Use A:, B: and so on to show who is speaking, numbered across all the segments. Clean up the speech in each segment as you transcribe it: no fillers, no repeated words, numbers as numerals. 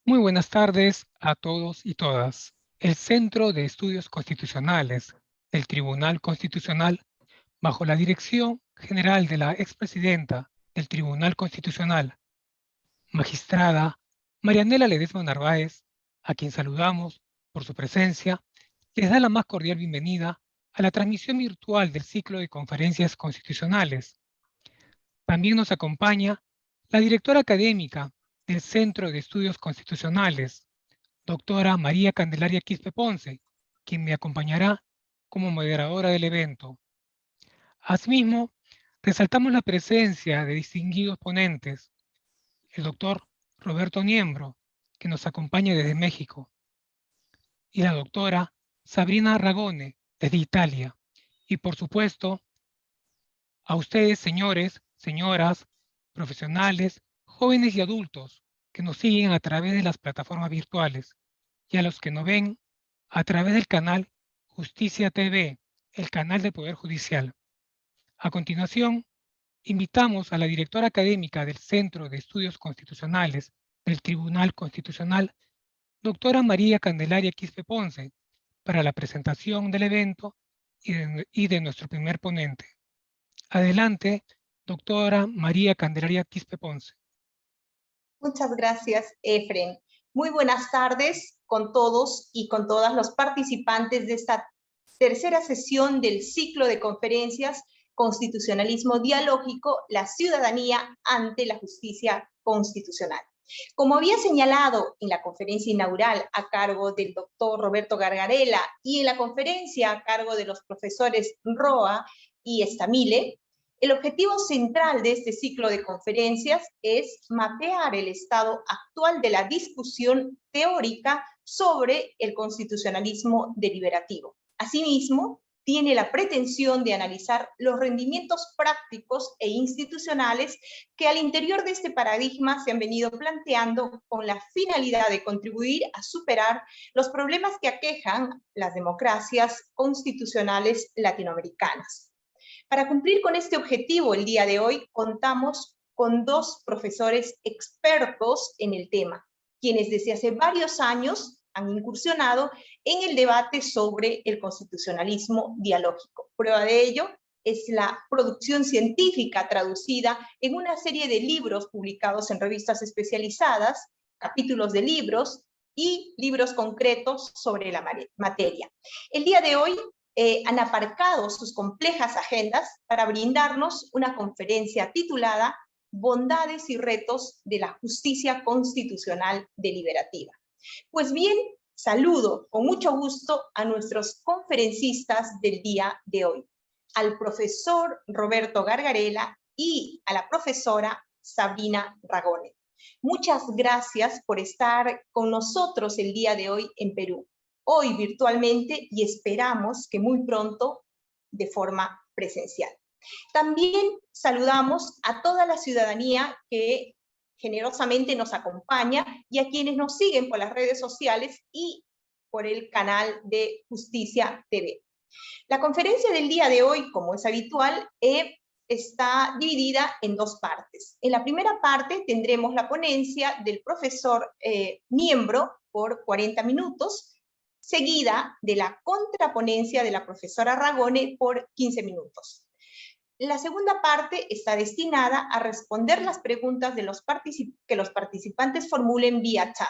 A: Muy buenas tardes a todos y todas. El Centro de Estudios Constitucionales del Tribunal Constitucional, bajo la dirección general de la expresidenta del Tribunal Constitucional, magistrada Marianela Ledesma Narváez, a quien saludamos por su presencia, les da la más cordial bienvenida a la transmisión virtual del ciclo de conferencias constitucionales. También nos acompaña la directora académica del Centro de Estudios Constitucionales, doctora María Candelaria Quispe Ponce, quien me acompañará como moderadora del evento. Asimismo, resaltamos la presencia de distinguidos ponentes, el doctor Roberto Niembro, que nos acompaña desde México, y la doctora Sabrina Ragone, desde Italia. Y por supuesto, a ustedes, señores, señoras, profesionales, jóvenes y adultos que nos siguen a través de las plataformas virtuales y a los que nos ven a través del canal Justicia TV, el canal del Poder Judicial. A continuación, invitamos a la directora académica del Centro de Estudios Constitucionales del Tribunal Constitucional, doctora María Candelaria Quispe Ponce, para la presentación del evento y de nuestro primer ponente. Adelante, doctora María Candelaria Quispe Ponce.
B: Muchas gracias, Efren. Muy buenas tardes con todos y con todas los participantes de esta tercera sesión del ciclo de conferencias Constitucionalismo Dialógico, la ciudadanía ante la justicia constitucional. Como había señalado en la conferencia inaugural a cargo del doctor Roberto Gargarella y en la conferencia a cargo de los profesores Roa y Estamile, el objetivo central de este ciclo de conferencias es mapear el estado actual de la discusión teórica sobre el constitucionalismo deliberativo. Asimismo, tiene la pretensión de analizar los rendimientos prácticos e institucionales que al interior de este paradigma se han venido planteando con la finalidad de contribuir a superar los problemas que aquejan las democracias constitucionales latinoamericanas. Para cumplir con este objetivo, el día de hoy contamos con dos profesores expertos en el tema, quienes desde hace varios años han incursionado en el debate sobre el constitucionalismo dialógico. Prueba de ello es la producción científica traducida en una serie de libros publicados en revistas especializadas, capítulos de libros y libros concretos sobre la materia. El día de hoy han aparcado sus complejas agendas para brindarnos una conferencia titulada Bondades y retos de la justicia constitucional deliberativa. Pues bien, saludo con mucho gusto a nuestros conferencistas del día de hoy, al profesor Roberto Gargarella y a la profesora Sabrina Ragone. Muchas gracias por estar con nosotros el día de hoy en Perú. Hoy virtualmente y esperamos que muy pronto de forma presencial. También saludamos a toda la ciudadanía que generosamente nos acompaña y a quienes nos siguen por las redes sociales y por el canal de Justicia TV. La conferencia del día de hoy, como es habitual, está dividida en dos partes. En la primera parte tendremos la ponencia del profesor Niembro por 40 minutos, seguida de la contraponencia de la profesora Ragone por 15 minutos. La segunda parte está destinada a responder las preguntas de que los participantes formulen vía chat.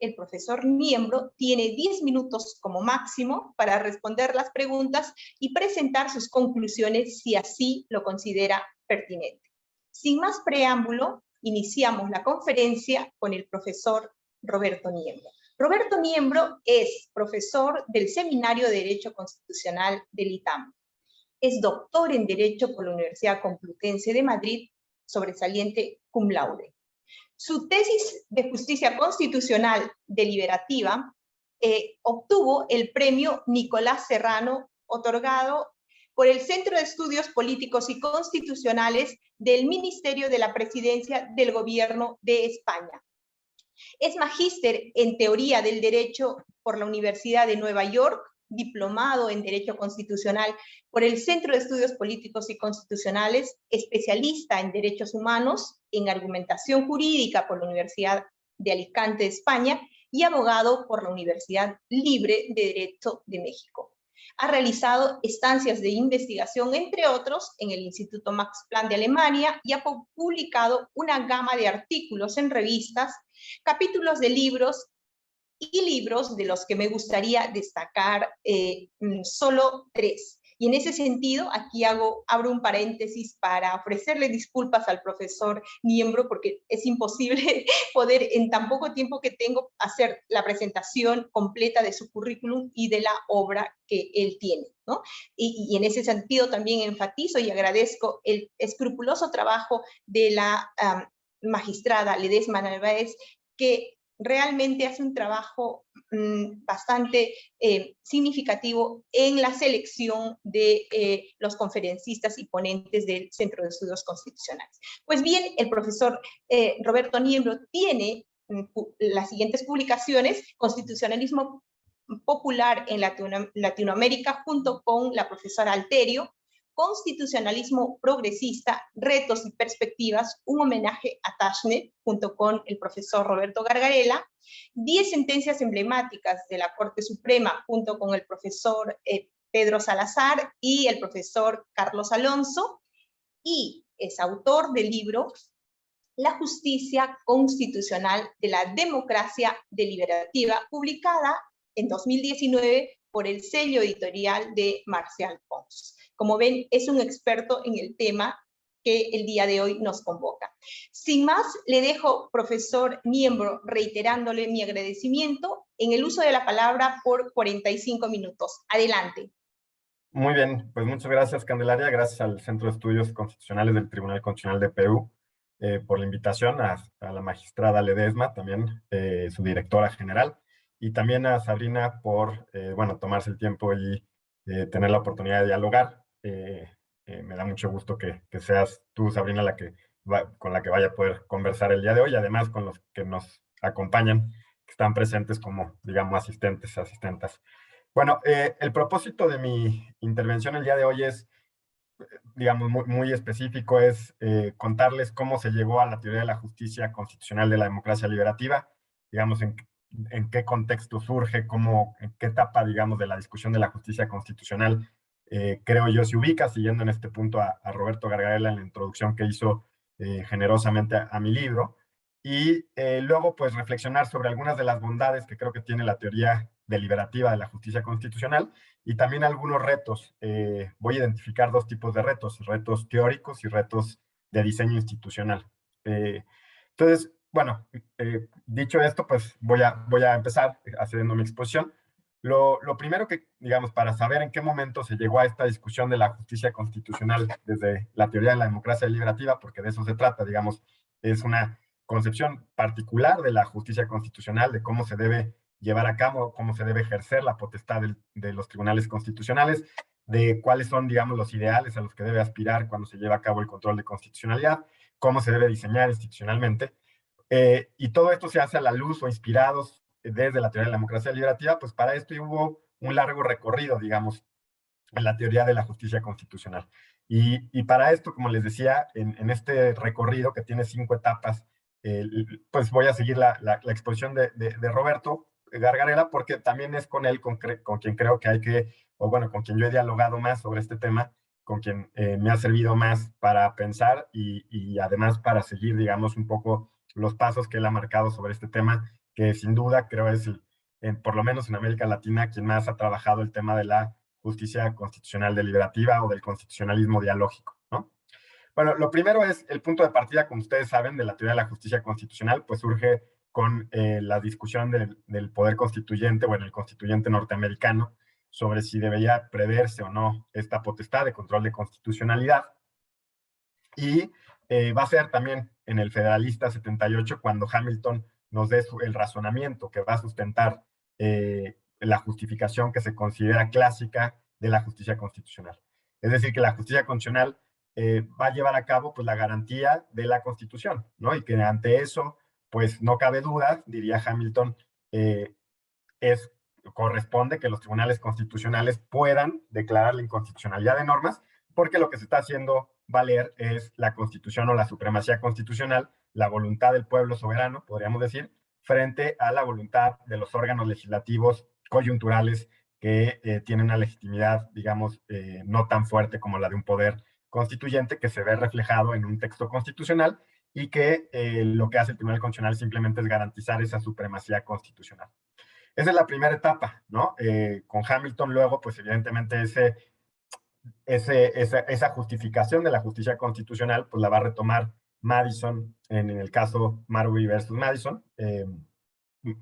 B: El profesor Niembro tiene 10 minutos como máximo para responder las preguntas y presentar sus conclusiones si así lo considera pertinente. Sin más preámbulo, iniciamos la conferencia con el profesor Roberto Niembro. Roberto Niembro es profesor del Seminario de Derecho Constitucional del ITAM. Es doctor en Derecho por la Universidad Complutense de Madrid, sobresaliente cum laude. Su tesis de Justicia Constitucional Deliberativa obtuvo el premio Nicolás Serrano, otorgado por el Centro de Estudios Políticos y Constitucionales del Ministerio de la Presidencia del Gobierno de España. Es magíster en Teoría del Derecho por la Universidad de Nueva York, diplomado en Derecho Constitucional por el Centro de Estudios Políticos y Constitucionales, especialista en Derechos Humanos, en Argumentación Jurídica por la Universidad de Alicante, España, y abogado por la Universidad Libre de Derecho de México. Ha realizado estancias de investigación, entre otros, en el Instituto Max Planck de Alemania, y ha publicado una gama de artículos en revistas, capítulos de libros y libros de los que me gustaría destacar solo 3. Y en ese sentido, aquí abro un paréntesis para ofrecerle disculpas al profesor Niembro, porque es imposible poder en tan poco tiempo que tengo hacer la presentación completa de su currículum y de la obra que él tiene, ¿no? Y en ese sentido también enfatizo y agradezco el escrupuloso trabajo de la magistrada Ledesma Narváez, que realmente hace un trabajo bastante significativo en la selección de los conferencistas y ponentes del Centro de Estudios Constitucionales. Pues bien, el profesor Roberto Niembro tiene las siguientes publicaciones: Constitucionalismo Popular en Latinoamérica, junto con la profesora Alterio; Constitucionalismo Progresista, Retos y Perspectivas, un homenaje a Tashnet, junto con el profesor Roberto Gargarella; 10 sentencias emblemáticas de la Corte Suprema, junto con el profesor Pedro Salazar y el profesor Carlos Alonso; y es autor del libro La Justicia Constitucional de la Democracia Deliberativa, publicada en 2019 por el sello editorial de Marcial Pons. Como ven, es un experto en el tema que el día de hoy nos convoca. Sin más, le dejo, profesor Niembro, reiterándole mi agradecimiento en el uso de la palabra por 45 minutos. Adelante.
C: Muy bien, pues muchas gracias, Candelaria. Gracias al Centro de Estudios Constitucionales del Tribunal Constitucional de Perú por la invitación, a la magistrada Ledesma, también su directora general, y también a Sabrina por tomarse el tiempo y tener la oportunidad de dialogar. Me da mucho gusto que seas tú, Sabrina, con la que vaya a poder conversar el día de hoy, además con los que nos acompañan, que están presentes como, digamos, asistentas. Bueno, el propósito de mi intervención el día de hoy es, digamos, muy específico, es contarles cómo se llegó a la teoría de la justicia constitucional de la democracia liberativa, digamos, en qué contexto surge, en qué etapa, digamos, de la discusión de la justicia constitucional, creo yo, se ubica, siguiendo en este punto a Roberto Gargarella en la introducción que hizo generosamente a mi libro, y luego, pues, reflexionar sobre algunas de las bondades que creo que tiene la teoría deliberativa de la justicia constitucional, y también algunos retos. Voy a identificar 2 tipos de retos: retos teóricos y retos de diseño institucional. Entonces, bueno, dicho esto, pues voy a empezar haciendo mi exposición. Lo primero que, digamos, para saber en qué momento se llegó a esta discusión de la justicia constitucional desde la teoría de la democracia deliberativa, porque de eso se trata, digamos, es una concepción particular de la justicia constitucional, de cómo se debe llevar a cabo, cómo se debe ejercer la potestad de los tribunales constitucionales, de cuáles son, digamos, los ideales a los que debe aspirar cuando se lleva a cabo el control de constitucionalidad, cómo se debe diseñar institucionalmente. Y todo esto se hace a la luz o inspirados desde la teoría de la democracia deliberativa. Pues para esto hubo un largo recorrido, digamos, en la teoría de la justicia constitucional. Y para esto, como les decía, en este recorrido que tiene 5 etapas, pues voy a seguir la exposición de Roberto Gargarella, porque también es con él con quien creo que hay que, o bueno, con quien yo he dialogado más sobre este tema, con quien me ha servido más para pensar y además para seguir, digamos, un poco los pasos que él ha marcado sobre este tema, que sin duda creo es, por lo menos en América Latina, quien más ha trabajado el tema de la justicia constitucional deliberativa o del constitucionalismo dialógico, ¿no? Bueno, lo primero es el punto de partida, como ustedes saben, de la teoría de la justicia constitucional, pues surge con la discusión del poder constituyente, o en el constituyente norteamericano, sobre si debería preverse o no esta potestad de control de constitucionalidad. Y va a ser también en el Federalista 78 cuando Hamilton nos dé el razonamiento que va a sustentar la justificación que se considera clásica de la justicia constitucional. Es decir, que la justicia constitucional va a llevar a cabo, pues, la garantía de la Constitución, ¿no? Y que ante eso, pues, no cabe duda, diría Hamilton, corresponde que los tribunales constitucionales puedan declarar la inconstitucionalidad de normas, porque lo que se está haciendo valer es la Constitución o la supremacía constitucional, la voluntad del pueblo soberano, podríamos decir, frente a la voluntad de los órganos legislativos coyunturales que tienen una legitimidad, digamos, no tan fuerte como la de un poder constituyente que se ve reflejado en un texto constitucional y que lo que hace el Tribunal Constitucional simplemente es garantizar esa supremacía constitucional. Esa es la primera etapa, ¿no? Con Hamilton luego, pues evidentemente esa justificación de la justicia constitucional, pues la va a retomar Madison en el caso Marbury versus Madison,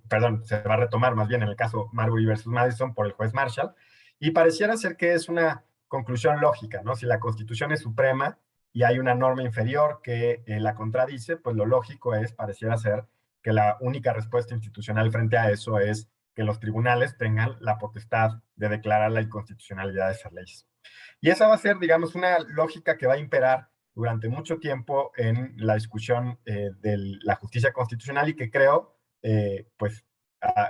C: perdón, se va a retomar más bien en el caso Marbury versus Madison por el juez Marshall, y pareciera ser que es una conclusión lógica, ¿no? Si la Constitución es suprema y hay una norma inferior que la contradice, pues lo lógico pareciera ser que la única respuesta institucional frente a eso es que los tribunales tengan la potestad de declarar la inconstitucionalidad de esas leyes. Y esa va a ser, digamos, una lógica que va a imperar durante mucho tiempo en la discusión de la justicia constitucional y que creo, pues,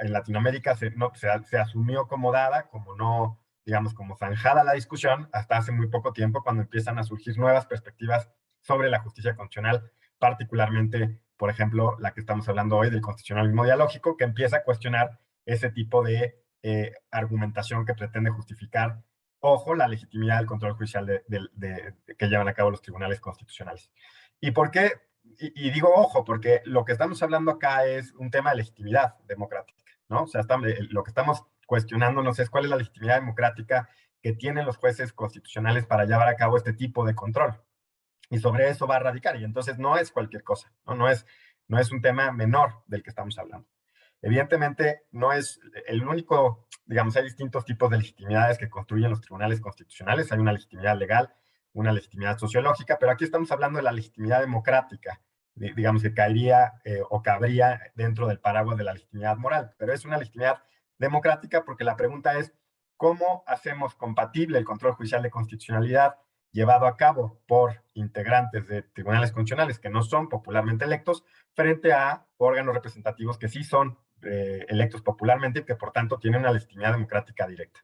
C: en Latinoamérica se asumió como dada, como no, digamos, como zanjada la discusión, hasta hace muy poco tiempo, cuando empiezan a surgir nuevas perspectivas sobre la justicia constitucional, particularmente, por ejemplo, la que estamos hablando hoy del constitucionalismo dialógico, que empieza a cuestionar ese tipo de argumentación que pretende justificar, ojo, la legitimidad del control judicial que llevan a cabo los tribunales constitucionales. ¿Y por qué? Y digo ojo, porque lo que estamos hablando acá es un tema de legitimidad democrática, ¿no? O sea, lo que estamos cuestionándonos es cuál es la legitimidad democrática que tienen los jueces constitucionales para llevar a cabo este tipo de control. Y sobre eso va a radicar. Y entonces no es cualquier cosa, ¿no? No es un tema menor del que estamos hablando. Evidentemente, no es el único, digamos, hay distintos tipos de legitimidades que construyen los tribunales constitucionales. Hay una legitimidad legal, una legitimidad sociológica, pero aquí estamos hablando de la legitimidad democrática, digamos, que caería o cabría dentro del paraguas de la legitimidad moral. Pero es una legitimidad democrática porque la pregunta es, ¿cómo hacemos compatible el control judicial de constitucionalidad llevado a cabo por integrantes de tribunales constitucionales que no son popularmente electos frente a órganos representativos que sí son electos popularmente y que por tanto tienen una legitimidad democrática directa?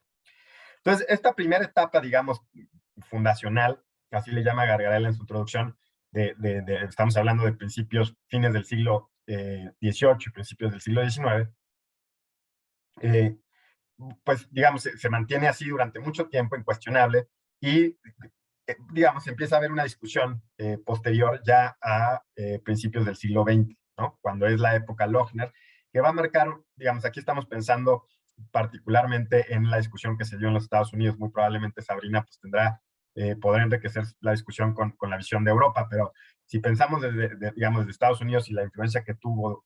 C: Entonces, esta primera etapa, digamos, fundacional, así le llama Gargarella en su introducción, estamos hablando de principios, fines del siglo XVIII, principios del siglo XIX, pues, digamos, se mantiene así durante mucho tiempo, incuestionable, y, digamos, empieza a haber una discusión posterior ya a principios del siglo XX, ¿no? Cuando es la época Lochner, que va a marcar, digamos, aquí estamos pensando particularmente en la discusión que se dio en los Estados Unidos. Muy probablemente Sabrina pues podrá enriquecer la discusión con la visión de Europa, pero si pensamos digamos, desde Estados Unidos y la influencia que tuvo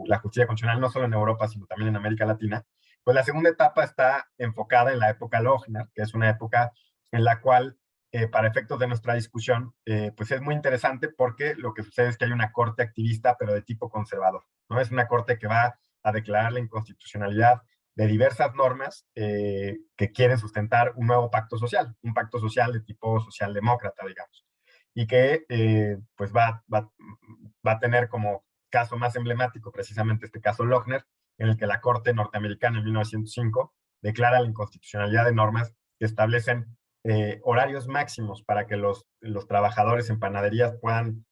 C: la justicia constitucional, no solo en Europa, sino también en América Latina, pues la segunda etapa está enfocada en la época Lochner, que es una época en la cual, para efectos de nuestra discusión, pues es muy interesante porque lo que sucede es que hay una corte activista, pero de tipo conservador, ¿no? Es una corte que va a declarar la inconstitucionalidad de diversas normas que quieren sustentar un nuevo pacto social, un pacto social de tipo socialdemócrata, digamos, y que pues va a tener como caso más emblemático precisamente este caso Lochner, en el que la Corte norteamericana en 1905 declara la inconstitucionalidad de normas que establecen horarios máximos para que los trabajadores en panaderías puedan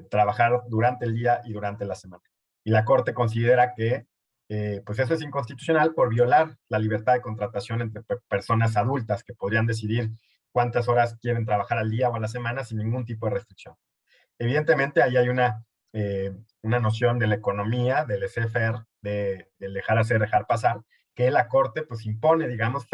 C: trabajar durante el día y durante la semana. Y la Corte considera que pues eso es inconstitucional por violar la libertad de contratación entre personas adultas que podrían decidir cuántas horas quieren trabajar al día o a la semana sin ningún tipo de restricción. Evidentemente, ahí hay una noción de la economía, del laissez-faire, del dejar hacer, dejar pasar, que la Corte pues impone, digamos,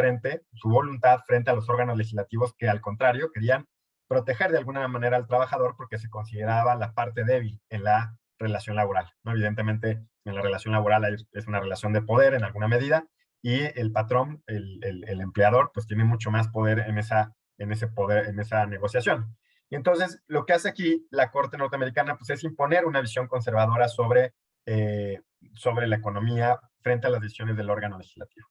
C: su voluntad frente a los órganos legislativos que al contrario querían proteger de alguna manera al trabajador porque se consideraba la parte débil en la relación laboral, ¿no? Evidentemente, en la relación laboral es una relación de poder en alguna medida y el patrón, el empleador, pues tiene mucho más poder en esa negociación. Y entonces, lo que hace aquí la Corte norteamericana pues, es imponer una visión conservadora sobre la economía frente a las decisiones del órgano legislativo.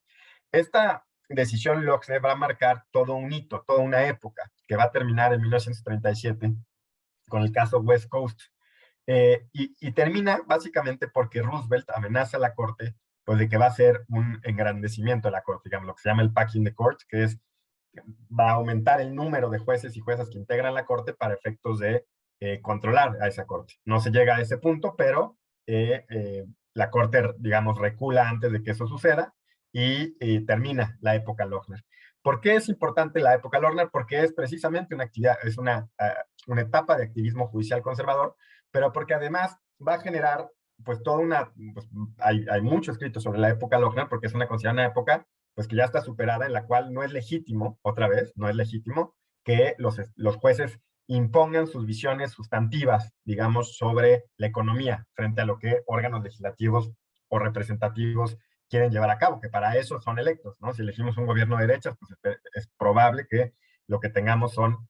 C: Esta decisión Lochner va a marcar todo un hito, toda una época, que va a terminar en 1937 con el caso West Coast. Y termina básicamente porque Roosevelt amenaza a la Corte pues, de que va a ser un engrandecimiento de la Corte, digamos, lo que se llama el packing the court, que va a aumentar el número de jueces y juezas que integran la Corte para efectos de controlar a esa Corte. No se llega a ese punto, pero la Corte, digamos, recula antes de que eso suceda y termina la época Lochner. ¿Por qué es importante la época Lochner? Porque es precisamente una actividad, es una etapa de activismo judicial conservador, pero porque además va a generar pues toda una, pues, hay mucho escrito sobre la época Lochner porque es considerada una época pues que ya está superada, en la cual no es legítimo, otra vez, no es legítimo que los jueces impongan sus visiones sustantivas, digamos, sobre la economía frente a lo que órganos legislativos o representativos quieren llevar a cabo, que para eso son electos, ¿no? Si elegimos un gobierno de derechas, pues es probable que lo que tengamos son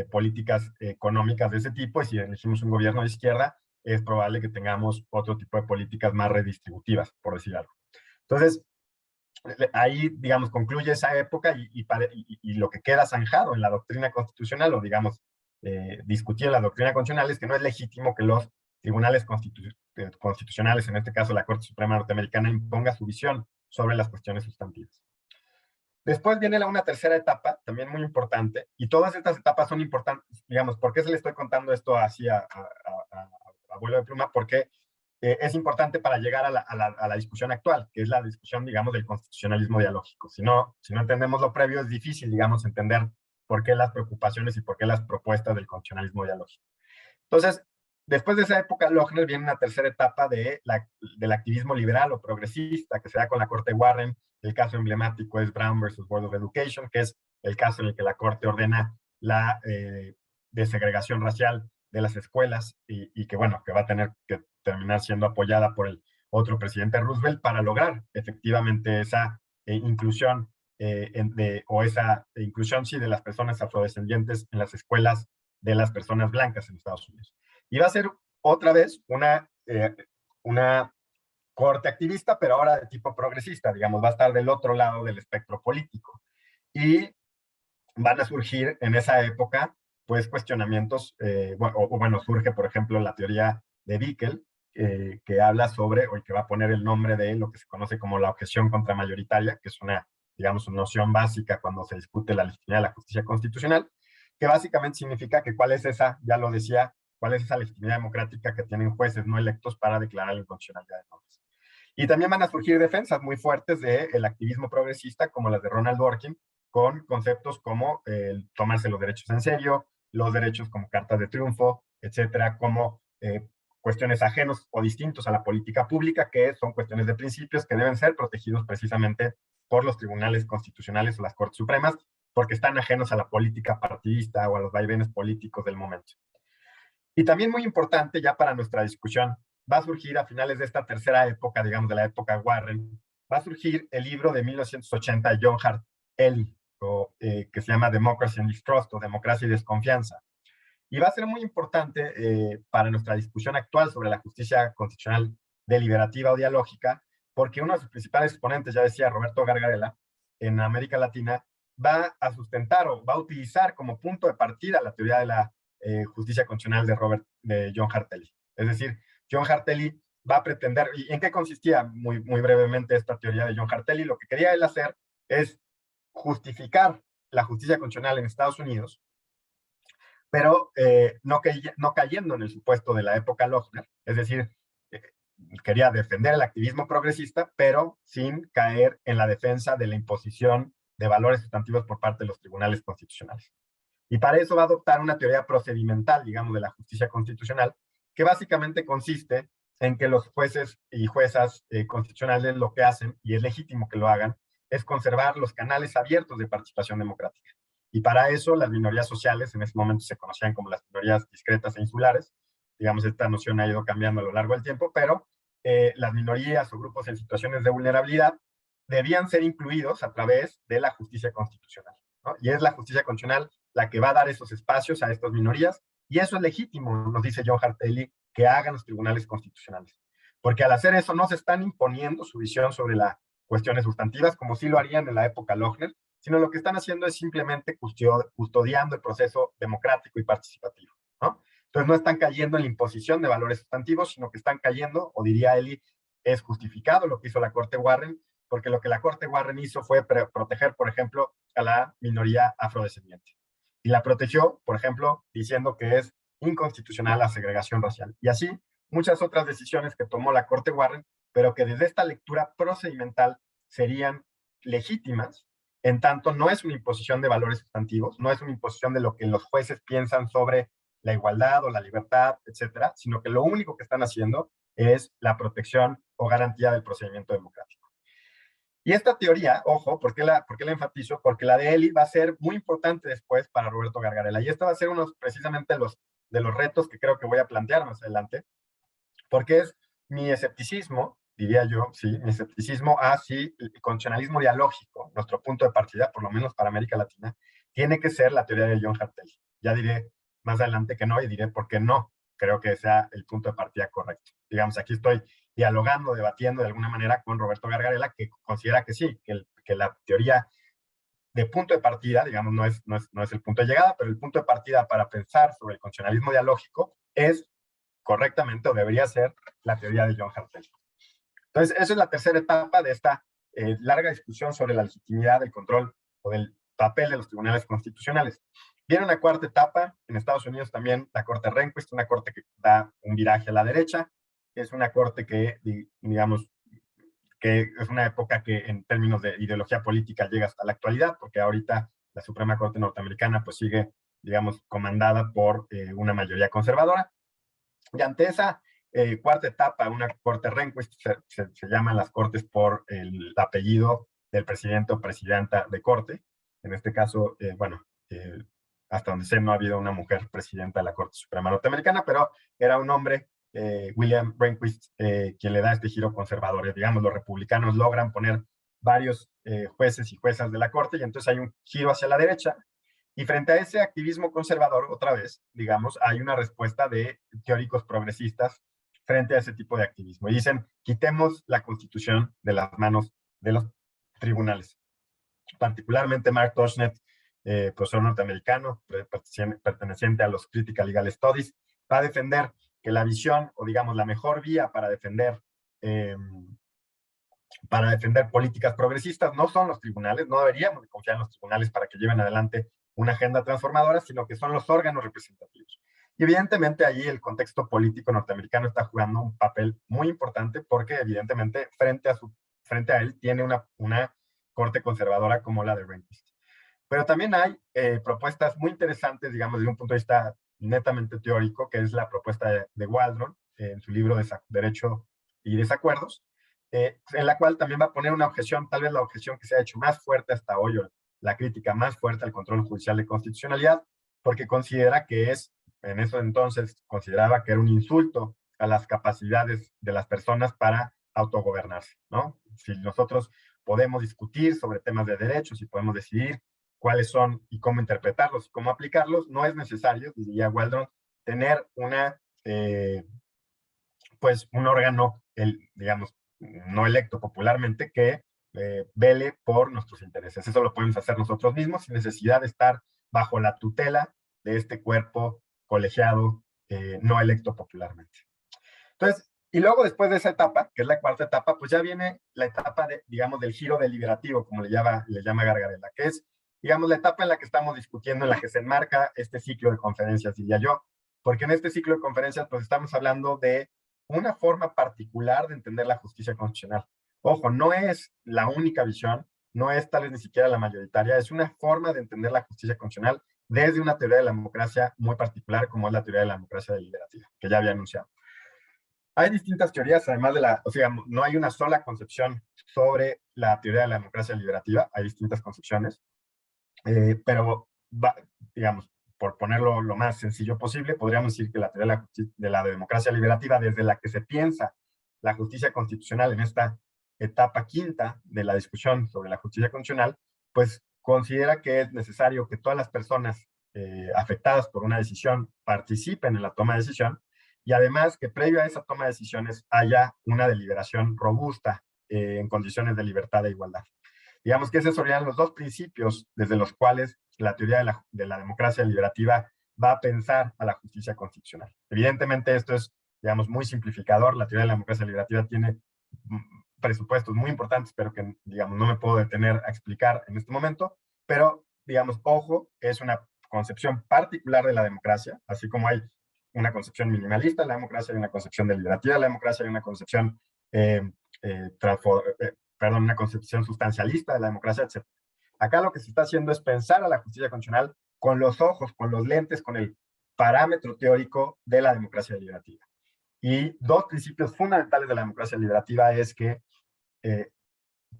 C: políticas económicas de ese tipo, y si elegimos un gobierno de izquierda, es probable que tengamos otro tipo de políticas más redistributivas, por decir algo. Entonces, ahí, digamos, concluye esa época y lo que queda zanjado en la doctrina constitucional, o digamos, discutido en la doctrina constitucional, es que no es legítimo que los tribunales constitucionales, en este caso la Corte Suprema Norteamericana, imponga su visión sobre las cuestiones sustantivas. Después viene una tercera etapa, también muy importante, y todas estas etapas son importantes, digamos, ¿por qué se le estoy contando esto así a vuelo de pluma? Porque es importante para llegar a la discusión actual, que es la discusión, digamos, del constitucionalismo dialógico. Si no entendemos lo previo, es difícil, digamos, entender por qué las preocupaciones y por qué las propuestas del constitucionalismo dialógico. Entonces, después de esa época, Lochner, viene una tercera etapa del activismo liberal o progresista, que se da con la Corte Warren. El caso emblemático es Brown versus Board of Education, que es el caso en el que la Corte ordena la desegregación racial de las escuelas y que, bueno, que va a tener que terminar siendo apoyada por el otro presidente Roosevelt para lograr efectivamente esa inclusión o esa inclusión, sí, de las personas afrodescendientes en las escuelas de las personas blancas en Estados Unidos. Y va a ser otra vez una corte activista, pero ahora de tipo progresista, digamos, va a estar del otro lado del espectro político. Y van a surgir en esa época, pues, cuestionamientos, bueno, surge, por ejemplo, la teoría de Bickel, que habla sobre, o que va a poner el nombre de lo que se conoce como la objeción contramayoritaria, que es una, digamos, una noción básica cuando se discute la legitimidad de la justicia constitucional, que básicamente significa que cuál es esa, ya lo decía, cuál es esa legitimidad democrática que tienen jueces no electos para declarar la inconstitucionalidad de normas. Y también van a surgir defensas muy fuertes del activismo progresista, como las de Ronald Dworkin, con conceptos como tomarse los derechos en serio, los derechos como cartas de triunfo, etcétera, como cuestiones ajenos o distintos a la política pública, que son cuestiones de principios que deben ser protegidos precisamente por los tribunales constitucionales o las Cortes Supremas, porque están ajenos a la política partidista o a los vaivenes políticos del momento. Y también muy importante ya para nuestra discusión, va a surgir a finales de esta tercera época, digamos de la época Warren, va a surgir el libro de 1980 de John Hart Ely, que se llama Democracy and Distrust, o Democracia y Desconfianza. Y va a ser muy importante para nuestra discusión actual sobre la justicia constitucional deliberativa o dialógica, porque uno de sus principales exponentes, ya decía Roberto Gargarella, en América Latina, va a sustentar o va a utilizar como punto de partida la teoría de la justicia constitucional de John Hart Ely. Es decir, John Hart Ely va a pretender, ¿y en qué consistía muy, muy brevemente esta teoría de John Hart Ely? Lo que quería él hacer es justificar la justicia constitucional en Estados Unidos, pero no cayendo en el supuesto de la época Lochner, es decir, quería defender el activismo progresista, pero sin caer en la defensa de la imposición de valores sustantivos por parte de los tribunales constitucionales. Y para eso va a adoptar una teoría procedimental, digamos, de la justicia constitucional, que básicamente consiste en que los jueces y juezas constitucionales lo que hacen, y es legítimo que lo hagan, es conservar los canales abiertos de participación democrática. Y para eso las minorías sociales, en ese momento se conocían como las minorías discretas e insulares, digamos, esta noción ha ido cambiando a lo largo del tiempo, pero las minorías o grupos en situaciones de vulnerabilidad debían ser incluidos a través de la justicia constitucional, ¿no? Y es la justicia constitucional la que va a dar esos espacios a estas minorías, y eso es legítimo, nos dice John Hart Ely, que hagan los tribunales constitucionales. Porque al hacer eso no se están imponiendo su visión sobre las cuestiones sustantivas, como sí lo harían en la época Lochner, sino lo que están haciendo es simplemente custodiando el proceso democrático y participativo, ¿no? Entonces no están cayendo en la imposición de valores sustantivos, sino que están cayendo, o diría Ely, es justificado lo que hizo la Corte Warren, porque lo que la Corte Warren hizo fue proteger, por ejemplo, a la minoría afrodescendiente. Y la protegió, por ejemplo, diciendo que es inconstitucional la segregación racial. Y así muchas otras decisiones que tomó la Corte Warren, pero que desde esta lectura procedimental serían legítimas, en tanto no es una imposición de valores sustantivos, no es una imposición de lo que los jueces piensan sobre la igualdad o la libertad, etcétera, sino que lo único que están haciendo es la protección o garantía del procedimiento democrático. Y esta teoría, ojo, ¿por qué la enfatizo? Porque la de Eli va a ser muy importante después para Roberto Gargarella. Y esto va a ser uno precisamente de los retos que creo que voy a plantear más adelante, porque es mi escepticismo, diría yo, sí, mi escepticismo si el constitucionalismo dialógico, nuestro punto de partida, por lo menos para América Latina, tiene que ser la teoría de John Hartel. Ya diré más adelante que no y diré por qué no creo que sea el punto de partida correcto. Digamos, aquí estoy dialogando, debatiendo de alguna manera con Roberto Gargarella, que considera que sí, que la teoría de punto de partida, digamos, no es el punto de llegada, pero el punto de partida para pensar sobre el constitucionalismo dialógico es correctamente o debería ser la teoría de John Hartel. Entonces, esa es la tercera etapa de esta larga discusión sobre la legitimidad del control o del papel de los tribunales constitucionales. Viene una cuarta etapa, en Estados Unidos también la Corte Rehnquist, una corte que da un viraje a la derecha, es una corte que, digamos, que es una época que en términos de ideología política llega hasta la actualidad, porque ahorita la Suprema Corte norteamericana pues sigue, digamos, comandada por una mayoría conservadora. Y ante esa cuarta etapa, una corte Rehnquist, se llaman las cortes por el apellido del presidente o presidenta de corte. En este caso, hasta donde sé, no ha habido una mujer presidenta de la Corte Suprema norteamericana, pero era un hombre, William Rehnquist, quien le da este giro conservador. Digamos, los republicanos logran poner varios jueces y juezas de la Corte y entonces hay un giro hacia la derecha. Y frente a ese activismo conservador, otra vez, digamos, hay una respuesta de teóricos progresistas frente a ese tipo de activismo. Y dicen, quitemos la Constitución de las manos de los tribunales. Particularmente Mark Tushnet, profesor norteamericano, perteneciente a los Critical Legal Studies, va a defender que la visión, o digamos, la mejor vía para defender políticas progresistas no son los tribunales, no deberíamos de confiar en los tribunales para que lleven adelante una agenda transformadora, sino que son los órganos representativos. Y evidentemente allí el contexto político norteamericano está jugando un papel muy importante porque evidentemente frente a él tiene una corte conservadora como la de Rehnquist. Pero también hay propuestas muy interesantes, digamos, desde un punto de vista netamente teórico, que es la propuesta de Waldron en su libro de Derecho y Desacuerdos, en la cual también va a poner una objeción, tal vez la objeción que se ha hecho más fuerte hasta hoy, o la crítica más fuerte al control judicial de constitucionalidad, porque considera que en eso entonces consideraba que era un insulto a las capacidades de las personas para autogobernarse, ¿no? Si nosotros podemos discutir sobre temas de derechos y podemos decidir cuáles son y cómo interpretarlos y cómo aplicarlos, no es necesario, diría Waldron, tener pues un órgano, digamos, no electo popularmente, que vele por nuestros intereses. Eso lo podemos hacer nosotros mismos sin necesidad de estar bajo la tutela de este cuerpo colegiado no electo popularmente. Entonces, y luego después de esa etapa, que es la cuarta etapa, pues ya viene la etapa, digamos, del giro deliberativo, como le llama Gargarella, que es, digamos, la etapa en la que estamos discutiendo, en la que se enmarca este ciclo de conferencias, diría yo, porque en este ciclo de conferencias, pues estamos hablando de una forma particular de entender la justicia constitucional. Ojo, no es la única visión, no es tal vez ni siquiera la mayoritaria, es una forma de entender la justicia constitucional desde una teoría de la democracia muy particular, como es la teoría de la democracia deliberativa, que ya había anunciado. Hay distintas teorías, además no hay una sola concepción sobre la teoría de la democracia deliberativa, hay distintas concepciones, pero, digamos, por ponerlo lo más sencillo posible, podríamos decir que la teoría de la democracia deliberativa, desde la que se piensa la justicia constitucional en esta etapa quinta de la discusión sobre la justicia constitucional, pues considera que es necesario que todas las personas afectadas por una decisión participen en la toma de decisión, y además que previo a esa toma de decisiones haya una deliberación robusta en condiciones de libertad e igualdad. Digamos que esos serían los dos principios desde los cuales la teoría de la democracia deliberativa va a pensar a la justicia constitucional. Evidentemente esto es, digamos, muy simplificador. La teoría de la democracia deliberativa tiene presupuestos muy importantes, pero que, digamos, no me puedo detener a explicar en este momento, pero, digamos, ojo, es una concepción particular de la democracia, así como hay una concepción minimalista de la democracia, hay una concepción deliberativa de la democracia, hay una concepción una concepción sustancialista de la democracia, etc. Acá lo que se está haciendo es pensar a la justicia constitucional con los ojos, con los lentes, con el parámetro teórico de la democracia deliberativa. Y dos principios fundamentales de la democracia deliberativa es que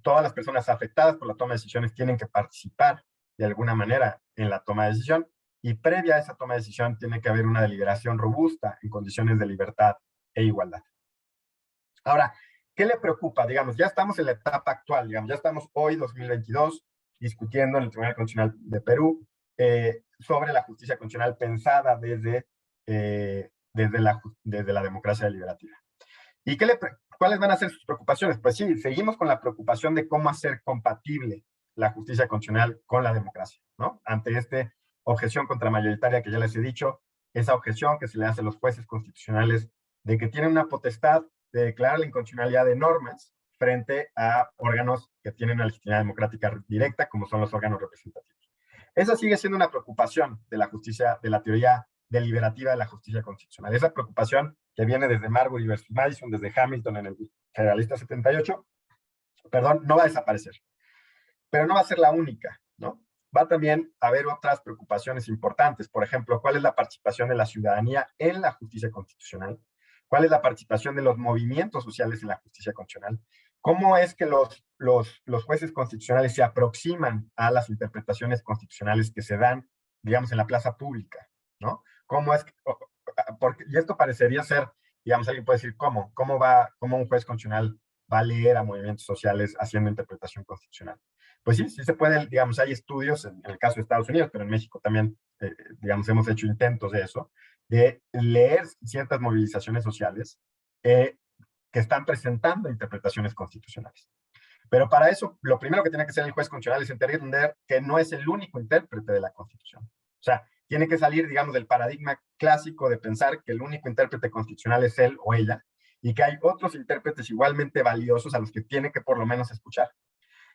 C: todas las personas afectadas por la toma de decisiones tienen que participar de alguna manera en la toma de decisión, y previa a esa toma de decisión tiene que haber una deliberación robusta en condiciones de libertad e igualdad. Ahora, ¿qué le preocupa? Digamos, ya estamos en la etapa actual, digamos, ya estamos hoy, 2022, discutiendo en el Tribunal Constitucional de Perú sobre la justicia constitucional pensada desde la democracia deliberativa. ¿Y cuáles van a ser sus preocupaciones? Pues sí, seguimos con la preocupación de cómo hacer compatible la justicia constitucional con la democracia, ¿no? Ante esta objeción contramayoritaria que ya les he dicho, esa objeción que se le hace a los jueces constitucionales de que tienen una potestad de declarar la inconstitucionalidad de normas frente a órganos que tienen una legitimidad democrática directa, como son los órganos representativos. Esa sigue siendo una preocupación de la justicia, de la teoría deliberativa de la justicia constitucional. Esa preocupación que viene desde Marbury versus Madison, desde Hamilton en el Federalista 78, perdón, no va a desaparecer. Pero no va a ser la única, ¿no? Va también a haber otras preocupaciones importantes. Por ejemplo, ¿cuál es la participación de la ciudadanía en la justicia constitucional? ¿Cuál es la participación de los movimientos sociales en la justicia constitucional? ¿Cómo es que los jueces constitucionales se aproximan a las interpretaciones constitucionales que se dan, digamos, en la plaza pública, ¿no? ¿Cómo es que, y esto parecería ser, digamos, alguien puede decir, ¿cómo un juez constitucional va a leer a movimientos sociales haciendo interpretación constitucional? Pues sí, sí se puede, digamos, hay estudios en el caso de Estados Unidos, pero en México también, digamos, hemos hecho intentos de eso, de leer ciertas movilizaciones sociales que están presentando interpretaciones constitucionales. Pero para eso, lo primero que tiene que hacer el juez constitucional es entender que no es el único intérprete de la Constitución. O sea, tiene que salir, digamos, del paradigma clásico de pensar que el único intérprete constitucional es él o ella, y que hay otros intérpretes igualmente valiosos a los que tiene que por lo menos escuchar.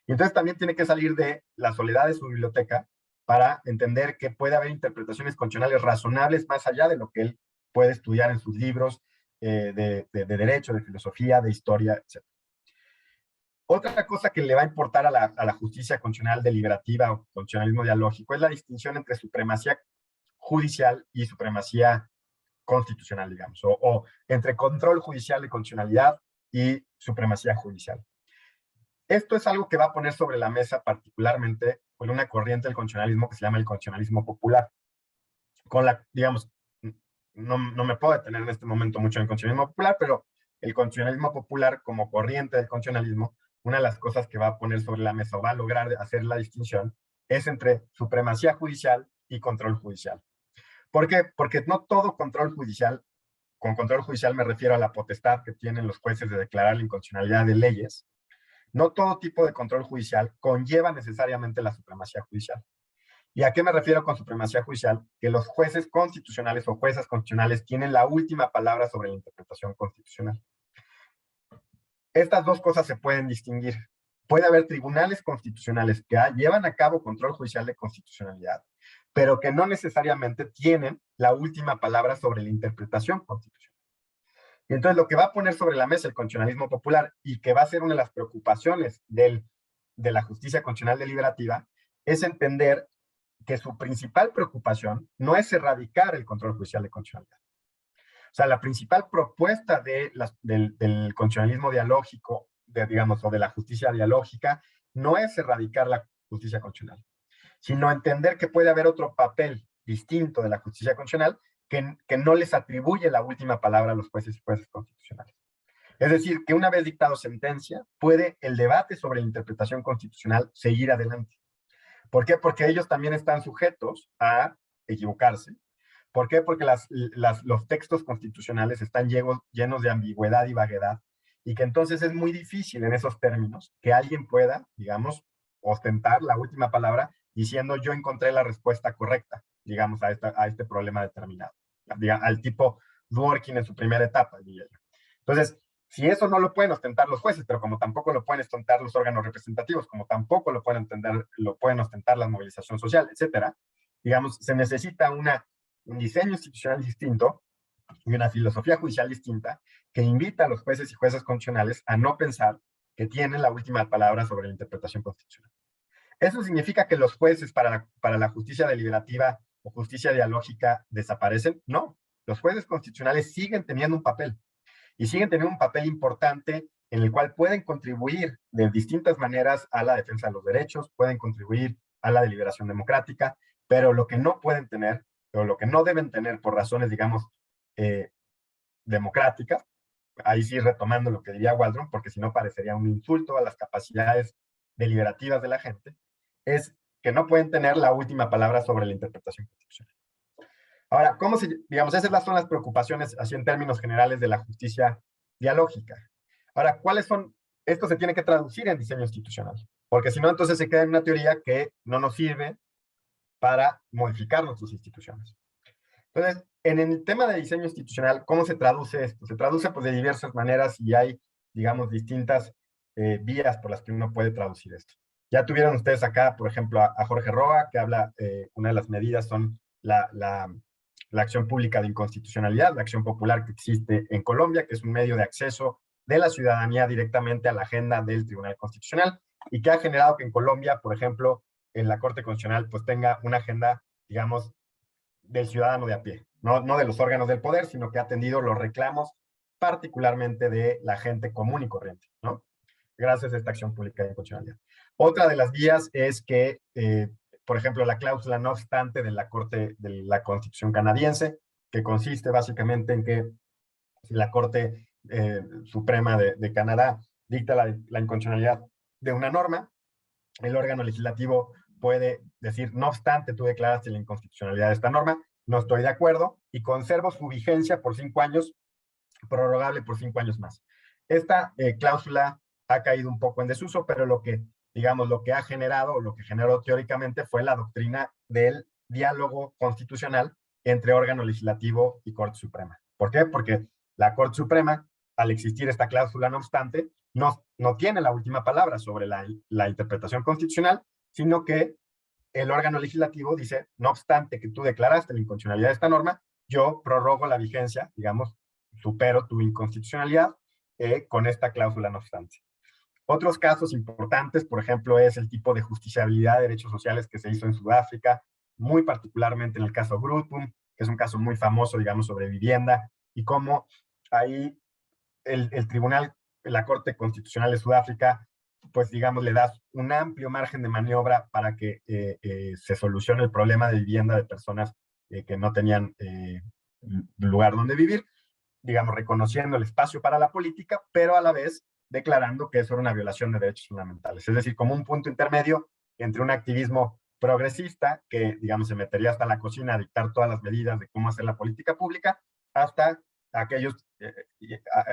C: Y entonces también tiene que salir de la soledad de su biblioteca para entender que puede haber interpretaciones constitucionales razonables más allá de lo que él puede estudiar en sus libros de derecho, de filosofía, de historia, etc. Otra cosa que le va a importar a la justicia constitucional deliberativa o constitucionalismo dialógico es la distinción entre supremacía judicial y supremacía constitucional, digamos, o entre control judicial de constitucionalidad y supremacía judicial. Esto es algo que va a poner sobre la mesa particularmente con una corriente del constitucionalismo que se llama el constitucionalismo popular. Con la, digamos, no me puedo detener en este momento mucho en el constitucionalismo popular, pero el constitucionalismo popular como corriente del constitucionalismo, una de las cosas que va a poner sobre la mesa o va a lograr hacer la distinción es entre supremacía judicial y control judicial. ¿Por qué? Porque no todo control judicial, con control judicial me refiero a la potestad que tienen los jueces de declarar la inconstitucionalidad de leyes. No todo tipo de control judicial conlleva necesariamente la supremacía judicial. ¿Y a qué me refiero con supremacía judicial? Que los jueces constitucionales o juezas constitucionales tienen la última palabra sobre la interpretación constitucional. Estas dos cosas se pueden distinguir. Puede haber tribunales constitucionales que llevan a cabo control judicial de constitucionalidad, pero que no necesariamente tienen la última palabra sobre la interpretación constitucional. Y entonces lo que va a poner sobre la mesa el constitucionalismo popular y que va a ser una de las preocupaciones de la justicia constitucional deliberativa es entender que su principal preocupación no es erradicar el control judicial de constitucionalidad. O sea, la principal propuesta del constitucionalismo dialógico, digamos, o de la justicia dialógica, no es erradicar la justicia constitucional, sino entender que puede haber otro papel distinto de la justicia constitucional que no les atribuye la última palabra a los jueces y jueces constitucionales. Es decir, que una vez dictado sentencia, puede el debate sobre la interpretación constitucional seguir adelante. ¿Por qué? Porque ellos también están sujetos a equivocarse. ¿Por qué? Porque los textos constitucionales están llenos de ambigüedad y vaguedad, y que entonces es muy difícil en esos términos que alguien pueda, digamos, ostentar la última palabra diciendo yo encontré la respuesta correcta, digamos, a este problema determinado, al tipo Dworkin en su primera etapa, diría yo. Entonces, si eso no lo pueden ostentar los jueces, pero como tampoco lo pueden ostentar los órganos representativos, como tampoco lo pueden ostentar la movilización social, etcétera, digamos, se necesita un diseño institucional distinto y una filosofía judicial distinta que invita a los jueces y juezas constitucionales a no pensar que tienen la última palabra sobre la interpretación constitucional. ¿Eso significa que los jueces para la justicia deliberativa o justicia dialógica desaparecen? No, los jueces constitucionales siguen teniendo un papel, y siguen teniendo un papel importante en el cual pueden contribuir de distintas maneras a la defensa de los derechos, pueden contribuir a la deliberación democrática, pero lo que no pueden tener, o lo que no deben tener por razones, digamos, democráticas, ahí sí retomando lo que diría Waldron, porque si no parecería un insulto a las capacidades deliberativas de la gente, es que no pueden tener la última palabra sobre la interpretación constitucional. Ahora, ¿cómo se, digamos, esas son las preocupaciones, así en términos generales, de la justicia dialógica? Ahora, ¿cuáles son? Esto se tiene que traducir en diseño institucional, porque si no, entonces se queda en una teoría que no nos sirve para modificar nuestras instituciones. Entonces, en el tema de diseño institucional, ¿cómo se traduce esto? Se traduce pues de diversas maneras y hay, digamos, distintas vías por las que uno puede traducir esto. Ya tuvieron ustedes acá, por ejemplo, a Jorge Roa, que habla, una de las medidas son la acción pública de inconstitucionalidad, la acción popular que existe en Colombia, que es un medio de acceso de la ciudadanía directamente a la agenda del Tribunal Constitucional y que ha generado que en Colombia, por ejemplo, en la Corte Constitucional, pues tenga una agenda, digamos, del ciudadano de a pie, no de los órganos del poder, sino que ha atendido los reclamos particularmente de la gente común y corriente, ¿no? Gracias a esta acción pública de inconstitucionalidad. Otra de las vías es que, por ejemplo, la cláusula no obstante de la Corte de la Constitución canadiense, que consiste básicamente en que si la Corte Suprema de Canadá dicta la inconstitucionalidad de una norma, el órgano legislativo puede decir, no obstante, tú declaraste la inconstitucionalidad de esta norma, no estoy de acuerdo y conservo su vigencia por 5 años, prorrogable por 5 años más. Esta cláusula ha caído un poco en desuso, pero lo que, digamos, lo que ha generado, o lo que generó teóricamente fue la doctrina del diálogo constitucional entre órgano legislativo y Corte Suprema. ¿Por qué? Porque la Corte Suprema, al existir esta cláusula, no obstante, no tiene la última palabra sobre la interpretación constitucional, sino que el órgano legislativo dice, no obstante que tú declaraste la inconstitucionalidad de esta norma, yo prorrogo la vigencia, digamos, supero tu inconstitucionalidad con esta cláusula no obstante. Otros casos importantes, por ejemplo, es el tipo de justiciabilidad de derechos sociales que se hizo en Sudáfrica, muy particularmente en el caso Grootboom, que es un caso muy famoso, digamos, sobre vivienda, y cómo ahí el tribunal, la Corte Constitucional de Sudáfrica, pues digamos, le da un amplio margen de maniobra para que se solucione el problema de vivienda de personas que no tenían lugar donde vivir, digamos, reconociendo el espacio para la política, pero a la vez declarando que eso era una violación de derechos fundamentales. Es decir, como un punto intermedio entre un activismo progresista, que, digamos, se metería hasta la cocina a dictar todas las medidas de cómo hacer la política pública, hasta aquellos,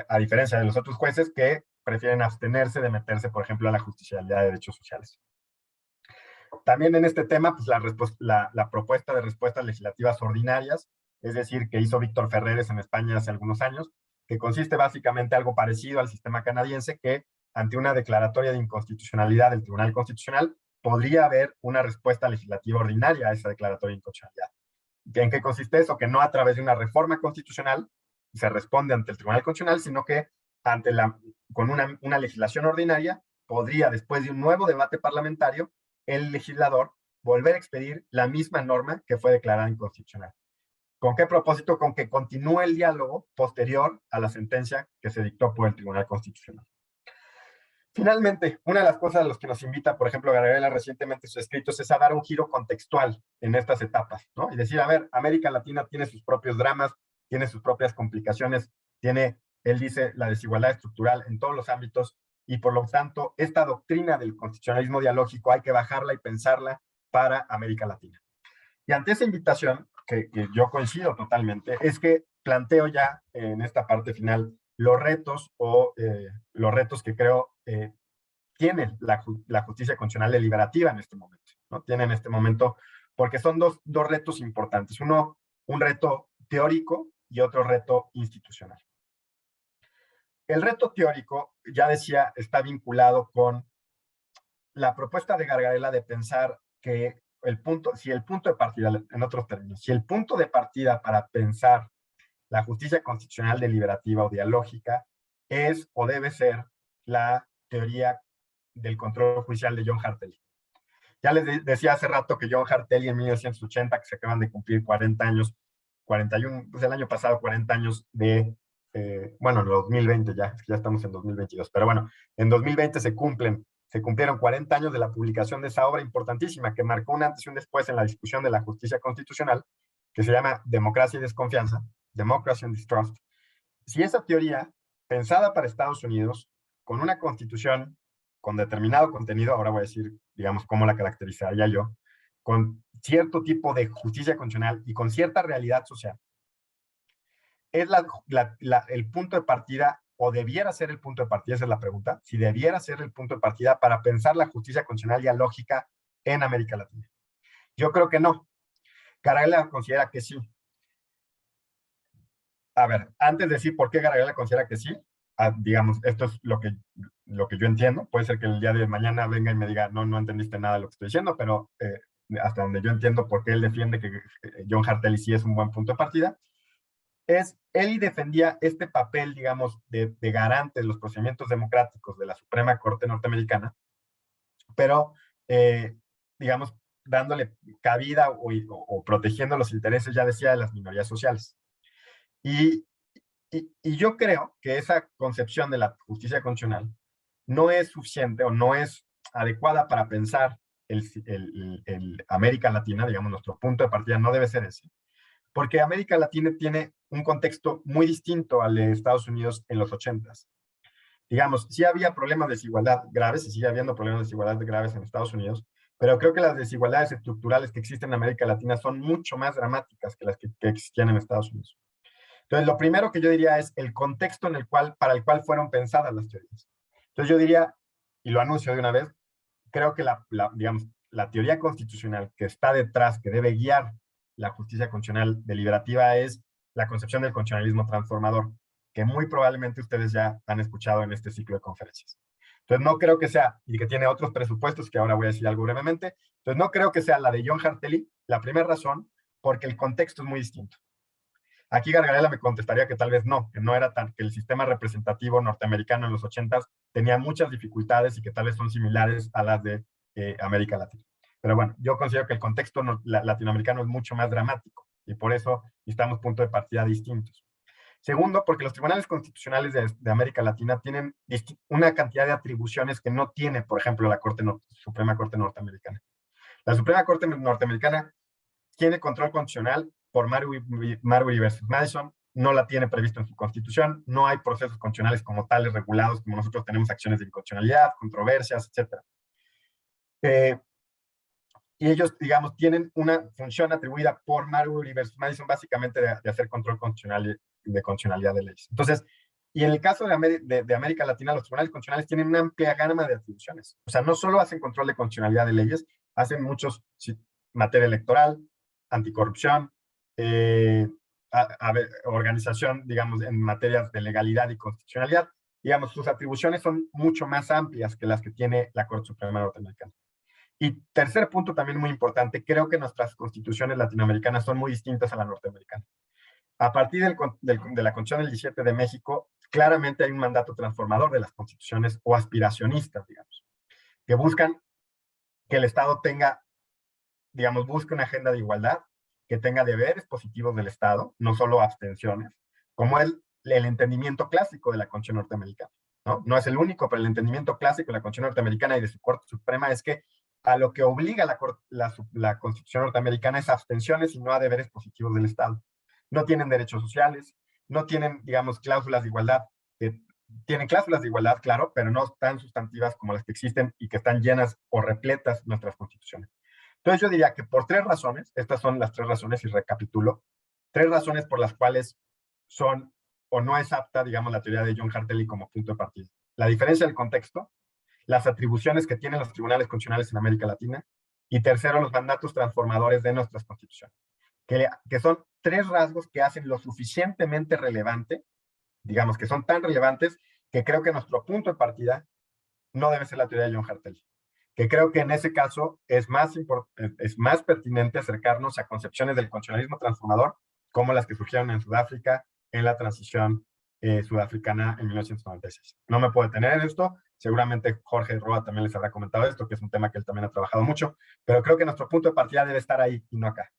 C: a diferencia de los otros jueces, que prefieren abstenerse de meterse, por ejemplo, a la justicialidad de derechos sociales. También en este tema, pues la propuesta de respuestas legislativas ordinarias, es decir, que hizo Víctor Ferreres en España hace algunos años, que consiste básicamente algo parecido al sistema canadiense, que ante una declaratoria de inconstitucionalidad del Tribunal Constitucional, podría haber una respuesta legislativa ordinaria a esa declaratoria de inconstitucionalidad. ¿En qué consiste eso? Que no a través de una reforma constitucional se responde ante el Tribunal Constitucional, sino que con una legislación ordinaria podría, después de un nuevo debate parlamentario, el legislador volver a expedir la misma norma que fue declarada inconstitucional. ¿Con qué propósito? Con que continúe el diálogo posterior a la sentencia que se dictó por el Tribunal Constitucional. Finalmente, una de las cosas a las que nos invita, por ejemplo, Gabriela recientemente en sus escritos, es a dar un giro contextual en estas etapas, ¿no? Y decir, a ver, América Latina tiene sus propios dramas, tiene sus propias complicaciones, tiene, él dice, la desigualdad estructural en todos los ámbitos, y por lo tanto, esta doctrina del constitucionalismo dialógico hay que bajarla y pensarla para América Latina. Y ante esa invitación, que yo coincido totalmente, es que planteo ya en esta parte final los retos que creo tiene la justicia constitucional deliberativa en este momento, ¿no? Tiene en este momento, porque son dos retos importantes. Uno, un reto teórico y otro reto institucional. El reto teórico, ya decía, está vinculado con la propuesta de Gargarella de pensar que si el punto de partida, en otros términos, si el punto de partida para pensar la justicia constitucional deliberativa o dialógica es o debe ser la teoría del control judicial de John Hartley. Ya les decía hace rato que John Hartley en 1980, que se acaban de cumplir 40 años, 41, pues el año pasado 40 años de, bueno, en 2020 ya, es que ya estamos en 2022, pero bueno, en 2020 se cumplieron 40 años de la publicación de esa obra importantísima que marcó un antes y un después en la discusión de la justicia constitucional, que se llama Democracia y Desconfianza, Democracy and Distrust. Si esa teoría, pensada para Estados Unidos, con una constitución con determinado contenido, ahora voy a decir, digamos, cómo la caracterizaría yo, con cierto tipo de justicia constitucional y con cierta realidad social, es el punto de partida, o debiera ser el punto de partida, esa es la pregunta, si debiera ser el punto de partida para pensar la justicia constitucional dialógica en América Latina. Yo creo que no. Garagalla considera que sí. A ver, antes de decir por qué Garagalla considera que sí, digamos, esto es lo que yo entiendo. Puede ser que el día de mañana venga y me diga, no entendiste nada de lo que estoy diciendo, pero hasta donde yo entiendo por qué él defiende que John Hartley sí es un buen punto de partida, él defendía este papel, digamos, de garante de los procedimientos democráticos de la Suprema Corte norteamericana, pero, digamos, dándole cabida o protegiendo los intereses, ya decía, de las minorías sociales. Y yo creo que esa concepción de la justicia constitucional no es suficiente o no es adecuada para pensar el América Latina, digamos, nuestro punto de partida no debe ser ese, porque América Latina tiene un contexto muy distinto al de Estados Unidos en los 80s. Digamos, sí había problemas de desigualdad graves, y sigue habiendo problemas de desigualdad graves en Estados Unidos, pero creo que las desigualdades estructurales que existen en América Latina son mucho más dramáticas que las que existían en Estados Unidos. Entonces, lo primero que yo diría es el contexto para el cual fueron pensadas las teorías. Entonces, yo diría, y lo anuncio de una vez, creo que digamos, la teoría constitucional que está detrás, que debe guiar la justicia constitucional deliberativa, es la concepción del constitucionalismo transformador, que muy probablemente ustedes ya han escuchado en este ciclo de conferencias. Entonces, no creo que sea, y que tiene otros presupuestos, que ahora voy a decir algo brevemente, entonces no creo que sea la de John Hartley, la primera razón, porque el contexto es muy distinto. Aquí Gargarella me contestaría que tal vez no, que no era tan, que el sistema representativo norteamericano en los 80s tenía muchas dificultades y que tal vez son similares a las de América Latina. Pero bueno, yo considero que el contexto latinoamericano es mucho más dramático y por eso necesitamos puntos de partida distintos. Segundo, porque los tribunales constitucionales de América Latina tienen una cantidad de atribuciones que no tiene, por ejemplo, la Suprema Corte norteamericana. La Suprema Corte norteamericana tiene control constitucional por Marbury versus Madison, no la tiene previsto en su constitución, no hay procesos constitucionales como tales regulados, como nosotros tenemos acciones de inconstitucionalidad, controversias, etc. Y ellos, digamos, tienen una función atribuida por Marbury versus Madison, básicamente de hacer control constitucional de constitucionalidad de leyes. Entonces, y en el caso de América Latina, los tribunales constitucionales tienen una amplia gama de atribuciones. O sea, no solo hacen control de constitucionalidad de leyes, hacen muchos, materia electoral, anticorrupción, organización, digamos, en materias de legalidad y constitucionalidad. Digamos, sus atribuciones son mucho más amplias que las que tiene la Corte Suprema norteamericana. Y tercer punto también muy importante, creo que nuestras constituciones latinoamericanas son muy distintas a la norteamericana. A partir de la Constitución del 17 de México, claramente hay un mandato transformador de las constituciones o aspiracionistas, digamos, que buscan que el Estado tenga, digamos, busque una agenda de igualdad, que tenga deberes positivos del Estado, no solo abstenciones, como el entendimiento clásico de la Constitución norteamericana. No es el único, pero el entendimiento clásico de la Constitución norteamericana y de su Corte Suprema es que a lo que obliga la Constitución norteamericana es abstenciones y no a deberes positivos del Estado. No tienen derechos sociales, no tienen, digamos, cláusulas de igualdad. Tienen cláusulas de igualdad, claro, pero no tan sustantivas como las que existen y que están llenas o repletas nuestras constituciones. Entonces yo diría que por tres razones, estas son las tres razones y recapitulo, tres razones por las cuales son o no es apta, digamos, la teoría de John Hartley como punto de partida. La diferencia del contexto, las atribuciones que tienen los tribunales constitucionales en América Latina, y tercero, los mandatos transformadores de nuestras constituciones, que son tres rasgos que hacen lo suficientemente relevante, digamos que son tan relevantes, que creo que nuestro punto de partida no debe ser la teoría de John Hartley, que creo que en ese caso es más pertinente acercarnos a concepciones del constitucionalismo transformador, como las que surgieron en Sudáfrica, en la transición sudafricana en 1996. No me puedo detener en esto, seguramente Jorge Roa también les habrá comentado esto, que es un tema que él también ha trabajado mucho, pero creo que nuestro punto de partida debe estar ahí y no acá.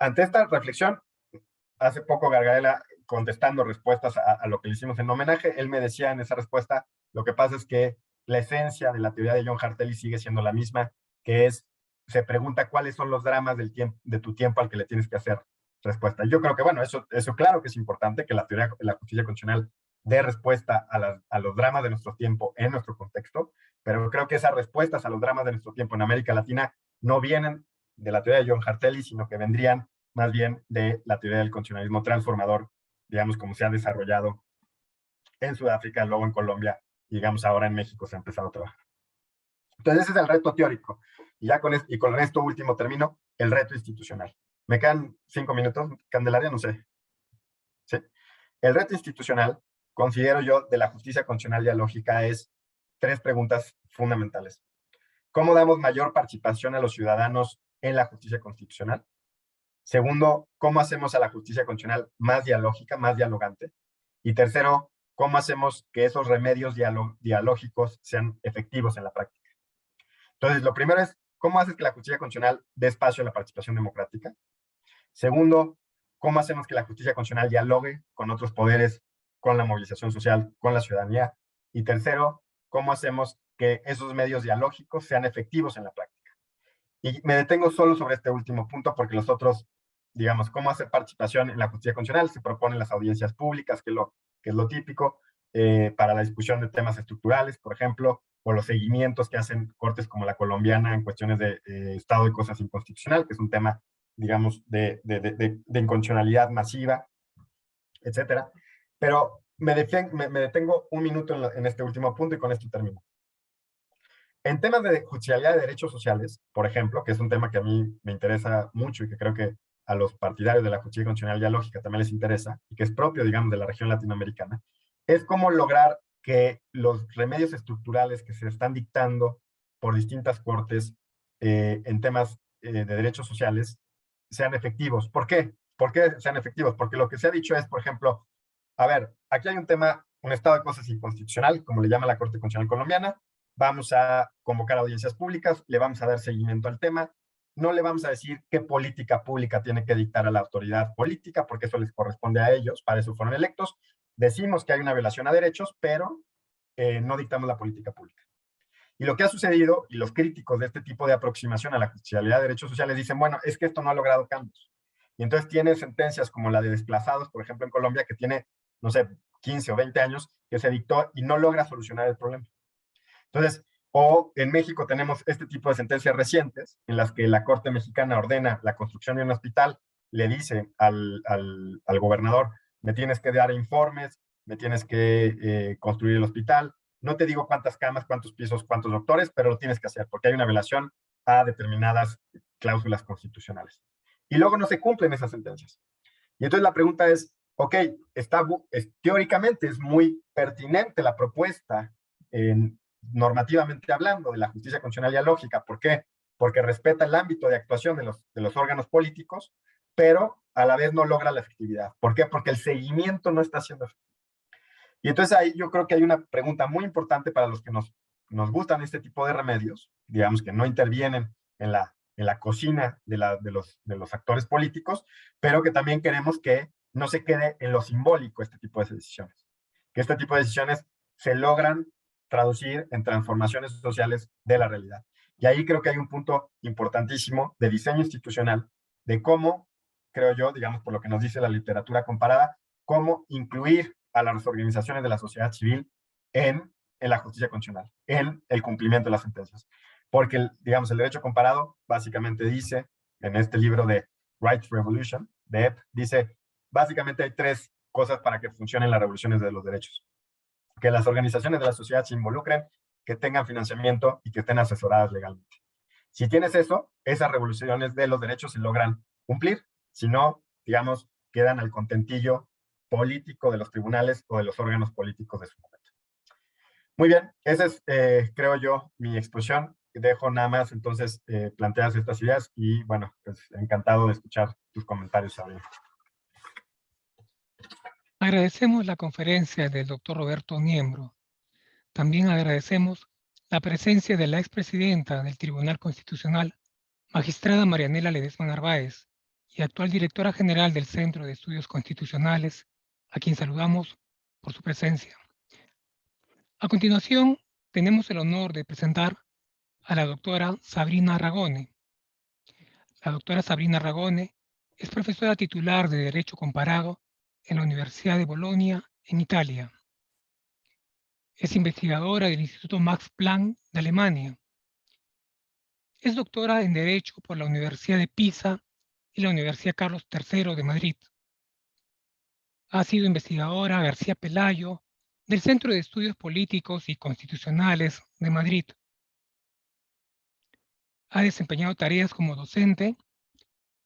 C: Ante esta reflexión, hace poco Gargarella, contestando respuestas a lo que le hicimos en homenaje, él me decía en esa respuesta, lo que pasa es que la esencia de la teoría de John Hartelly sigue siendo la misma, que es, se pregunta cuáles son los dramas del tiempo, de tu tiempo al que le tienes que hacer respuesta. Yo creo que, bueno, eso claro que es importante, que la teoría de la justicia constitucional dé respuesta a los dramas de nuestro tiempo en nuestro contexto, pero creo que esas respuestas a los dramas de nuestro tiempo en América Latina no vienen de la teoría de John Hartelly, sino que vendrían más bien de la teoría del constitucionalismo transformador, digamos, como se ha desarrollado en Sudáfrica, luego en Colombia, y digamos ahora en México se ha empezado a trabajar. Entonces ese es el reto teórico. Y ya con esto último termino, el reto institucional. Me quedan 5 minutos, Candelaria, no sé. ¿Sí? El reto institucional, considero yo, de la justicia constitucional dialógica es 3 preguntas fundamentales. ¿Cómo damos mayor participación a los ciudadanos en la justicia constitucional? Segundo, ¿cómo hacemos a la justicia constitucional más dialógica, más dialogante? Y tercero, ¿cómo hacemos que esos remedios dialógicos sean efectivos en la práctica? Entonces, lo primero es, ¿cómo haces que la justicia constitucional dé espacio a la participación democrática? Segundo, ¿cómo hacemos que la justicia constitucional dialogue con otros poderes, con la movilización social, con la ciudadanía? Y tercero, ¿cómo hacemos que esos medios dialógicos sean efectivos en la práctica? Y me detengo solo sobre este último punto porque los otros, digamos, cómo hacer participación en la justicia constitucional, se proponen las audiencias públicas, que es lo típico, para la discusión de temas estructurales, por ejemplo, o los seguimientos que hacen cortes como la colombiana en cuestiones de estado de cosas inconstitucional, que es un tema, digamos, de inconstitucionalidad masiva, etcétera. Pero me detengo un minuto en este último punto y con esto termino. En temas de judicialidad de derechos sociales, por ejemplo, que es un tema que a mí me interesa mucho y que creo que a los partidarios de la justicia constitucional dialógica también les interesa, y que es propio, digamos, de la región latinoamericana, es cómo lograr que los remedios estructurales que se están dictando por distintas cortes en temas de derechos sociales sean efectivos. ¿Por qué? ¿Por qué sean efectivos? Porque lo que se ha dicho es, por ejemplo, a ver, aquí hay un tema, un estado de cosas inconstitucional, como le llama la Corte Constitucional Colombiana, vamos a convocar audiencias públicas, le vamos a dar seguimiento al tema, no le vamos a decir qué política pública tiene que dictar a la autoridad política, porque eso les corresponde a ellos, para eso fueron electos, decimos que hay una violación a derechos, pero no dictamos la política pública. Y lo que ha sucedido, y los críticos de este tipo de aproximación a la judicialidad de derechos sociales dicen, bueno, es que esto no ha logrado cambios. Y entonces tiene sentencias como la de desplazados, por ejemplo, en Colombia, que tiene, no sé, 15 o 20 años, que se dictó y no logra solucionar el problema. Entonces, o en México tenemos este tipo de sentencias recientes, en las que la Corte Mexicana ordena la construcción de un hospital, le dice al gobernador, me tienes que dar informes, me tienes que construir el hospital, no te digo cuántas camas, cuántos pisos, cuántos doctores, pero lo tienes que hacer, porque hay una violación a determinadas cláusulas constitucionales. Y luego no se cumplen esas sentencias. Y entonces la pregunta es, ok, teóricamente es muy pertinente la propuesta normativamente hablando de la justicia constitucional dialógica. ¿Por qué? Porque respeta el ámbito de actuación de los órganos políticos, pero a la vez no logra la efectividad. ¿Por qué? Porque el seguimiento no está siendo efectivo. Y entonces ahí yo creo que hay una pregunta muy importante para los que nos gustan este tipo de remedios, digamos que no intervienen en la cocina de los actores políticos, pero que también queremos que no se quede en lo simbólico este tipo de decisiones. Que este tipo de decisiones se logran traducir en transformaciones sociales de la realidad. Y ahí creo que hay un punto importantísimo de diseño institucional, de cómo, creo yo, digamos por lo que nos dice la literatura comparada, cómo incluir a las organizaciones de la sociedad civil en la justicia constitucional, en el cumplimiento de las sentencias. Porque, digamos, el derecho comparado básicamente dice, en este libro de Rights Revolution, de Epp, dice, básicamente hay 3 cosas para que funcionen las revoluciones de los derechos. Que las organizaciones de la sociedad se involucren, que tengan financiamiento y que estén asesoradas legalmente. Si tienes eso, esas revoluciones de los derechos se logran cumplir, si no, digamos, quedan al contentillo político de los tribunales o de los órganos políticos de su momento. Muy bien, esa es, creo yo, mi exposición. Dejo nada más, entonces, planteas estas ideas y, bueno, pues encantado de escuchar tus comentarios, Sabrina.
A: Agradecemos la conferencia del doctor Roberto Niembro. También agradecemos la presencia de la expresidenta del Tribunal Constitucional, magistrada Marianela Ledesma Narváez, y actual directora general del Centro de Estudios Constitucionales, a quien saludamos por su presencia. A continuación, tenemos el honor de presentar a la doctora Sabrina Ragone. La doctora Sabrina Ragone es profesora titular de Derecho Comparado en la Universidad de Bolonia, en Italia. Es investigadora del Instituto Max Planck de Alemania. Es doctora en Derecho por la Universidad de Pisa y la Universidad Carlos III de Madrid. Ha sido investigadora García Pelayo del Centro de Estudios Políticos y Constitucionales de Madrid. Ha desempeñado tareas como docente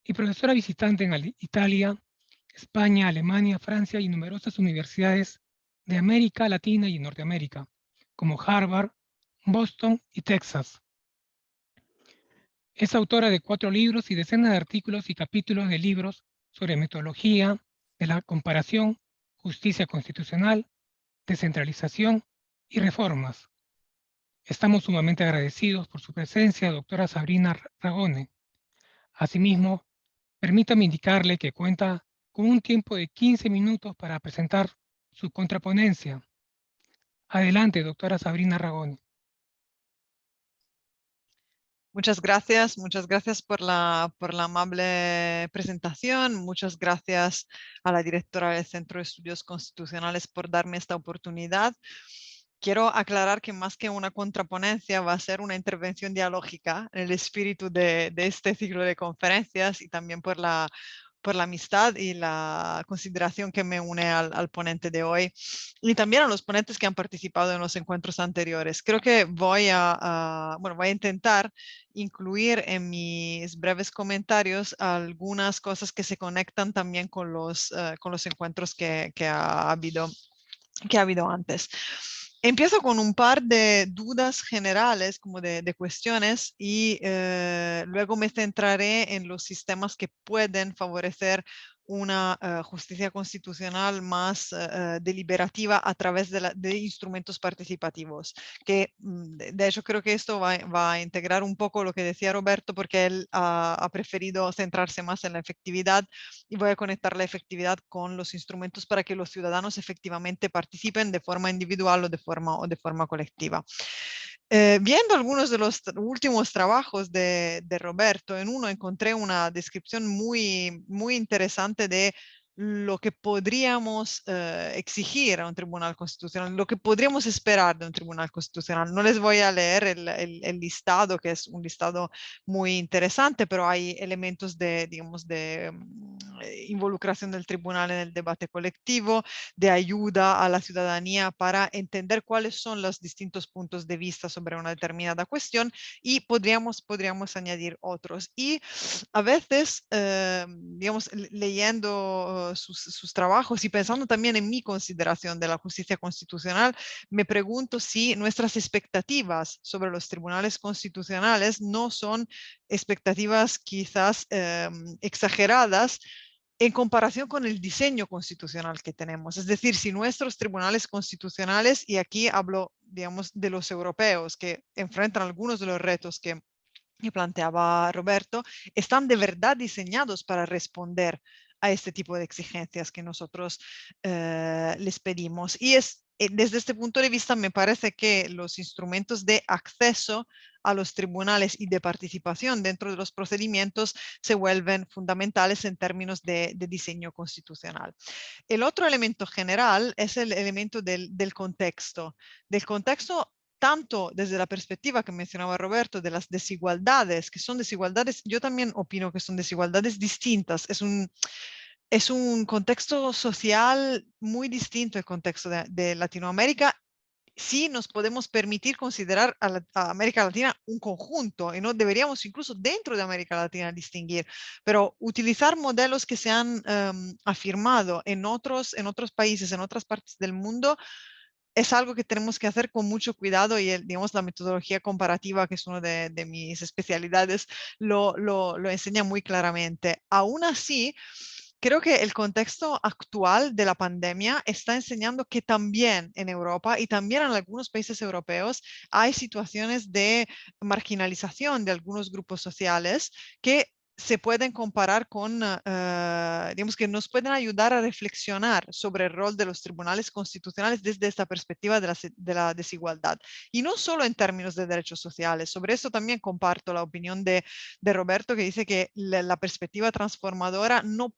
A: y profesora visitante en Italia, España, Alemania, Francia y numerosas universidades de América Latina y Norteamérica, como Harvard, Boston y Texas. Es autora de 4 libros y decenas de artículos y capítulos de libros sobre metodología de la comparación, justicia constitucional, descentralización y reformas. Estamos sumamente agradecidos por su presencia, doctora Sabrina Ragone. Asimismo, permítame indicarle que cuenta con un tiempo de 15 minutos para presentar su contraponencia. Adelante, doctora Sabrina Ragone.
D: Muchas gracias por la amable presentación, muchas gracias a la directora del Centro de Estudios Constitucionales por darme esta oportunidad. Quiero aclarar que más que una contraponencia va a ser una intervención dialógica en el espíritu de este ciclo de conferencias y también por la amistad y la consideración que me une al ponente de hoy y también a los ponentes que han participado en los encuentros anteriores. Creo que voy a intentar incluir en mis breves comentarios algunas cosas que se conectan también con los encuentros que ha habido antes. Empiezo con un par de dudas generales, como de cuestiones, y luego me centraré en los sistemas que pueden favorecer una justicia constitucional más deliberativa a través de instrumentos participativos. Que de hecho creo que esto va a integrar un poco lo que decía Roberto, porque él ha preferido centrarse más en la efectividad, y voy a conectar la efectividad con los instrumentos para que los ciudadanos efectivamente participen de forma individual o de forma colectiva. Viendo algunos de los últimos trabajos de Roberto, en uno encontré una descripción muy, muy interesante de lo que podríamos exigir a un tribunal constitucional, lo que podríamos esperar de un tribunal constitucional. No les voy a leer el listado, que es un listado muy interesante, pero hay elementos de, digamos, de involucración del tribunal en el debate colectivo, de ayuda a la ciudadanía para entender cuáles son los distintos puntos de vista sobre una determinada cuestión, y podríamos añadir otros. Y a veces, digamos, leyendo sus trabajos y pensando también en mi consideración de la justicia constitucional, me pregunto si nuestras expectativas sobre los tribunales constitucionales no son expectativas quizás exageradas en comparación con el diseño constitucional que tenemos. Es decir, si nuestros tribunales constitucionales, y aquí hablo, digamos, de los europeos que enfrentan algunos de los retos que planteaba Roberto, están de verdad diseñados para responder a este tipo de exigencias que nosotros les pedimos. Y desde este punto de vista me parece que los instrumentos de acceso a los tribunales y de participación dentro de los procedimientos se vuelven fundamentales en términos de diseño constitucional. El otro elemento general es el elemento del contexto. Del contexto tanto desde la perspectiva que mencionaba Roberto de las desigualdades, que son desigualdades, yo también opino que son desigualdades distintas. Es un contexto social muy distinto al contexto de Latinoamérica. Sí nos podemos permitir considerar a América Latina un conjunto, y no deberíamos incluso dentro de América Latina distinguir, pero utilizar modelos que se han afirmado en otros países, en otras partes del mundo, es algo que tenemos que hacer con mucho cuidado, y digamos, la metodología comparativa, que es una de mis especialidades, lo enseña muy claramente. Aún así, creo que el contexto actual de la pandemia está enseñando que también en Europa y también en algunos países europeos hay situaciones de marginalización de algunos grupos sociales que se pueden comparar con, digamos que nos pueden ayudar a reflexionar sobre el rol de los tribunales constitucionales desde esta perspectiva de la desigualdad. Y no solo en términos de derechos sociales. Sobre esto también comparto la opinión de Roberto, que dice que la perspectiva transformadora no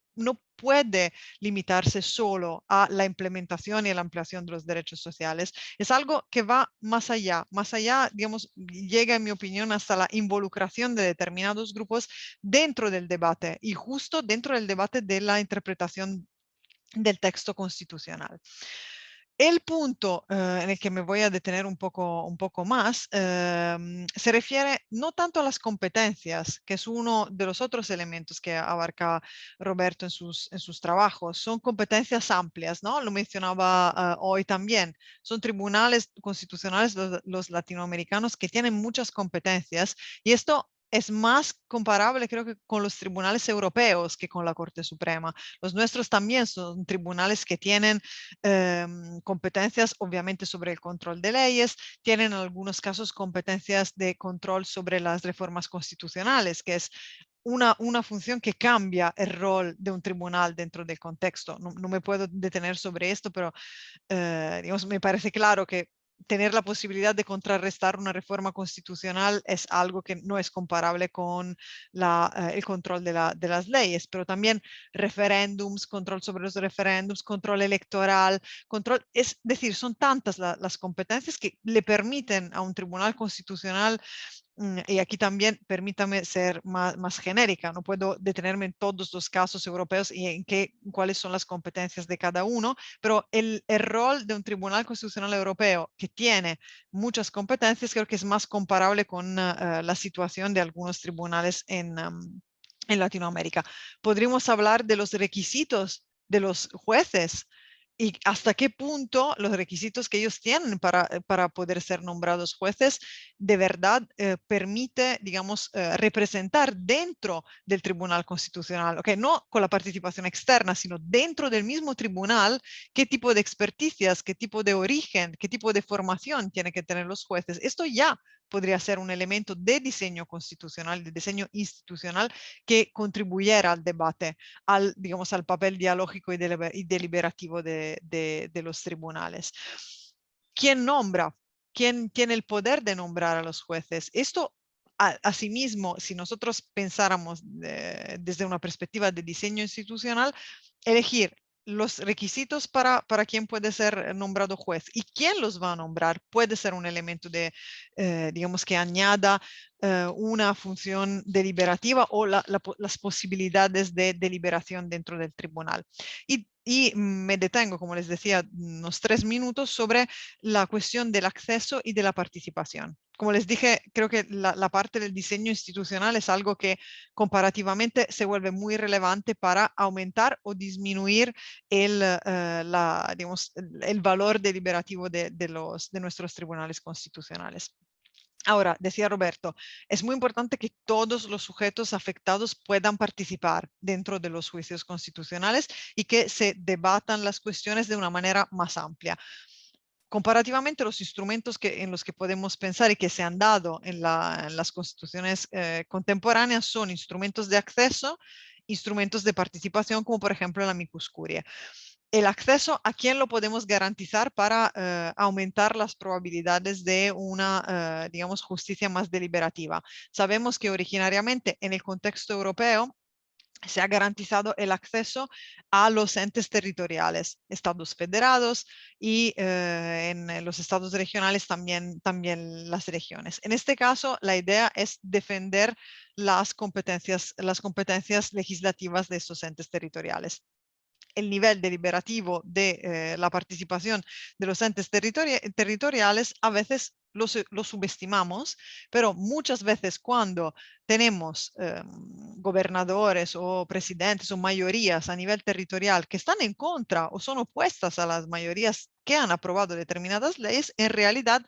D: puede limitarse solo a la implementación y la ampliación de los derechos sociales. Es algo que va más allá, digamos, llega en mi opinión hasta la involucración de determinados grupos dentro del debate y justo dentro del debate de la interpretación del texto constitucional. El punto en el que me voy a detener un poco más se refiere no tanto a las competencias, que es uno de los otros elementos que abarca Roberto en sus trabajos. Son competencias amplias, ¿no? Lo mencionaba hoy también. Son tribunales constitucionales los latinoamericanos que tienen muchas competencias y esto es más comparable, creo que, con los tribunales europeos que con la Corte Suprema. Los nuestros también son tribunales que tienen competencias, obviamente, sobre el control de leyes, tienen en algunos casos competencias de control sobre las reformas constitucionales, que es una función que cambia el rol de un tribunal dentro del contexto. No me puedo detener sobre esto, pero digamos, me parece claro que tener la posibilidad de contrarrestar una reforma constitucional es algo que no es comparable con el control de las leyes, pero también referéndums, control sobre los referéndums, control electoral, control, es decir, son tantas las competencias que le permiten a un tribunal constitucional. Y aquí también permítame ser más genérica, no puedo detenerme en todos los casos europeos y en cuáles son las competencias de cada uno, pero el rol de un Tribunal Constitucional Europeo que tiene muchas competencias creo que es más comparable con la situación de algunos tribunales en Latinoamérica. Podríamos hablar de los requisitos de los jueces y hasta qué punto los requisitos que ellos tienen para poder ser nombrados jueces de verdad permite, digamos, representar dentro del Tribunal Constitucional, okay, no con la participación externa, sino dentro del mismo tribunal, qué tipo de experticias, qué tipo de origen, qué tipo de formación tienen que tener los jueces. Esto ya podría ser un elemento de diseño constitucional, de diseño institucional que contribuyera al debate, digamos, al papel dialógico y deliberativo de los tribunales. ¿Quién nombra? ¿Quién tiene el poder de nombrar a los jueces? Esto, asimismo, si nosotros pensáramos desde una perspectiva de diseño institucional, elegir los requisitos para quién puede ser nombrado juez y quién los va a nombrar puede ser un elemento de, digamos, que añada una función deliberativa o las posibilidades de deliberación dentro del tribunal. Y me detengo, como les decía, unos 3 minutos sobre la cuestión del acceso y de la participación. Como les dije, creo que la parte del diseño institucional es algo que comparativamente se vuelve muy relevante para aumentar o disminuir digamos, el valor deliberativo de nuestros tribunales constitucionales. Ahora, decía Roberto, es muy importante que todos los sujetos afectados puedan participar dentro de los juicios constitucionales y que se debatan las cuestiones de una manera más amplia. Comparativamente, los instrumentos en los que podemos pensar y que se han dado en las constituciones contemporáneas son instrumentos de acceso, instrumentos de participación, como por ejemplo la amicus curiae. El acceso, ¿a quién lo podemos garantizar para aumentar las probabilidades de una, digamos, justicia más deliberativa? Sabemos que originariamente en el contexto europeo se ha garantizado el acceso a los entes territoriales, estados federados y en los estados regionales también las regiones. En este caso, la idea es defender las competencias legislativas de estos entes territoriales. El nivel deliberativo de la participación de los entes territoriales a veces lo subestimamos, pero muchas veces cuando tenemos gobernadores o presidentes o mayorías a nivel territorial que están en contra o son opuestas a las mayorías que han aprobado determinadas leyes, en realidad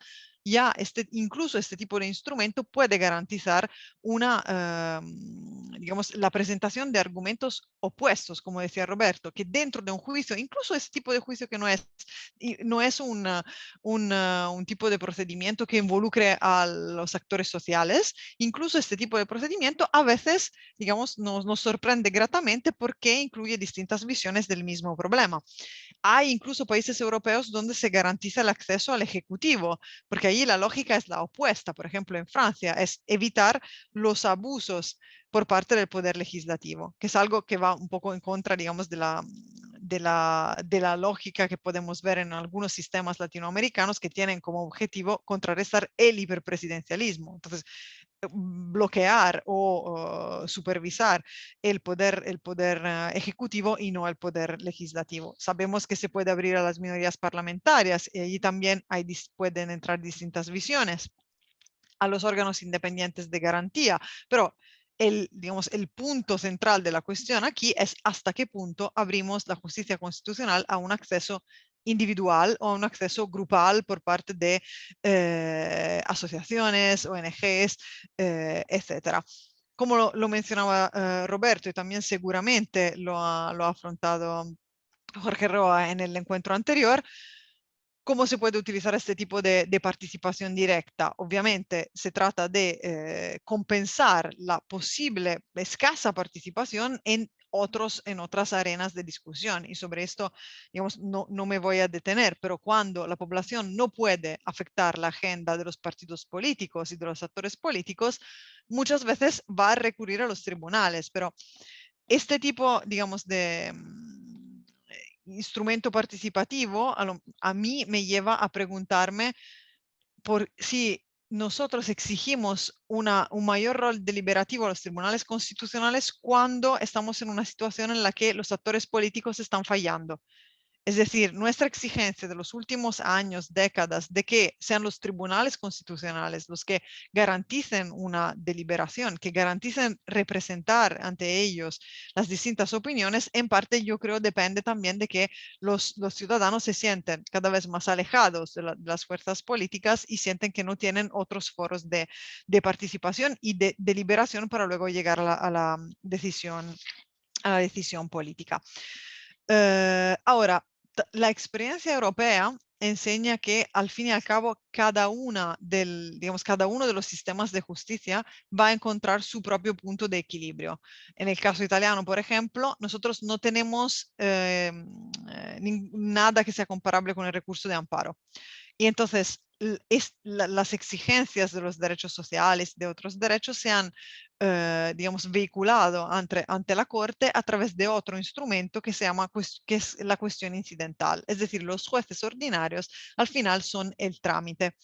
D: incluso este tipo de instrumento puede garantizar una, digamos, la presentación de argumentos opuestos, como decía Roberto, que dentro de un juicio, incluso ese tipo de juicio que no es un tipo de procedimiento que involucre a los actores sociales, incluso este tipo de procedimiento a veces, digamos, nos sorprende gratamente porque incluye distintas visiones del mismo problema. Hay incluso países europeos donde se garantiza el acceso al ejecutivo, porque allí la lógica es la opuesta. Por ejemplo, en Francia es evitar los abusos por parte del poder legislativo, que es algo que va un poco en contra, digamos, de la lógica que podemos ver en algunos sistemas latinoamericanos que tienen como objetivo contrarrestar el hiperpresidencialismo. Entonces, bloquear o supervisar el poder ejecutivo y no el poder legislativo. Sabemos que se puede abrir a las minorías parlamentarias y allí también pueden entrar distintas visiones, a los órganos independientes de garantía, pero digamos, el punto central de la cuestión aquí es hasta qué punto abrimos la justicia constitucional a un acceso individual o a un acceso grupal por parte de asociaciones, ONGs, etcétera. Como lo mencionaba Roberto, y también seguramente lo ha afrontado Jorge Roa en el encuentro anterior, ¿cómo se puede utilizar este tipo de participación directa? Obviamente se trata de compensar la posible escasa participación en otras arenas de discusión. Y sobre esto, digamos, no me voy a detener, pero cuando la población no puede afectar la agenda de los partidos políticos y de los actores políticos, muchas veces va a recurrir a los tribunales. Pero este tipo, digamos, de instrumento participativo a mí me lleva a preguntarme por si nosotros exigimos un mayor rol deliberativo a los tribunales constitucionales cuando estamos en una situación en la que los actores políticos están fallando. Es decir, nuestra exigencia de los últimos años, décadas, de que sean los tribunales constitucionales los que garanticen una deliberación, que garanticen representar ante ellos las distintas opiniones, en parte yo creo depende también de que los ciudadanos se sienten cada vez más alejados de las fuerzas políticas y sienten que no tienen otros foros de participación y de deliberación para luego llegar a la decisión política. Ahora, la experiencia europea enseña que al fin y al cabo cada uno de los sistemas de justicia va a encontrar su propio punto de equilibrio. En el caso italiano, por ejemplo, nosotros no tenemos nada que sea comparable con el recurso de amparo. Y entonces las exigencias de los derechos sociales, de otros derechos, se han, digamos, vehiculado ante la Corte a través de otro instrumento que se llama, que es la cuestión incidental. Es decir, los jueces ordinarios al final son el trámite.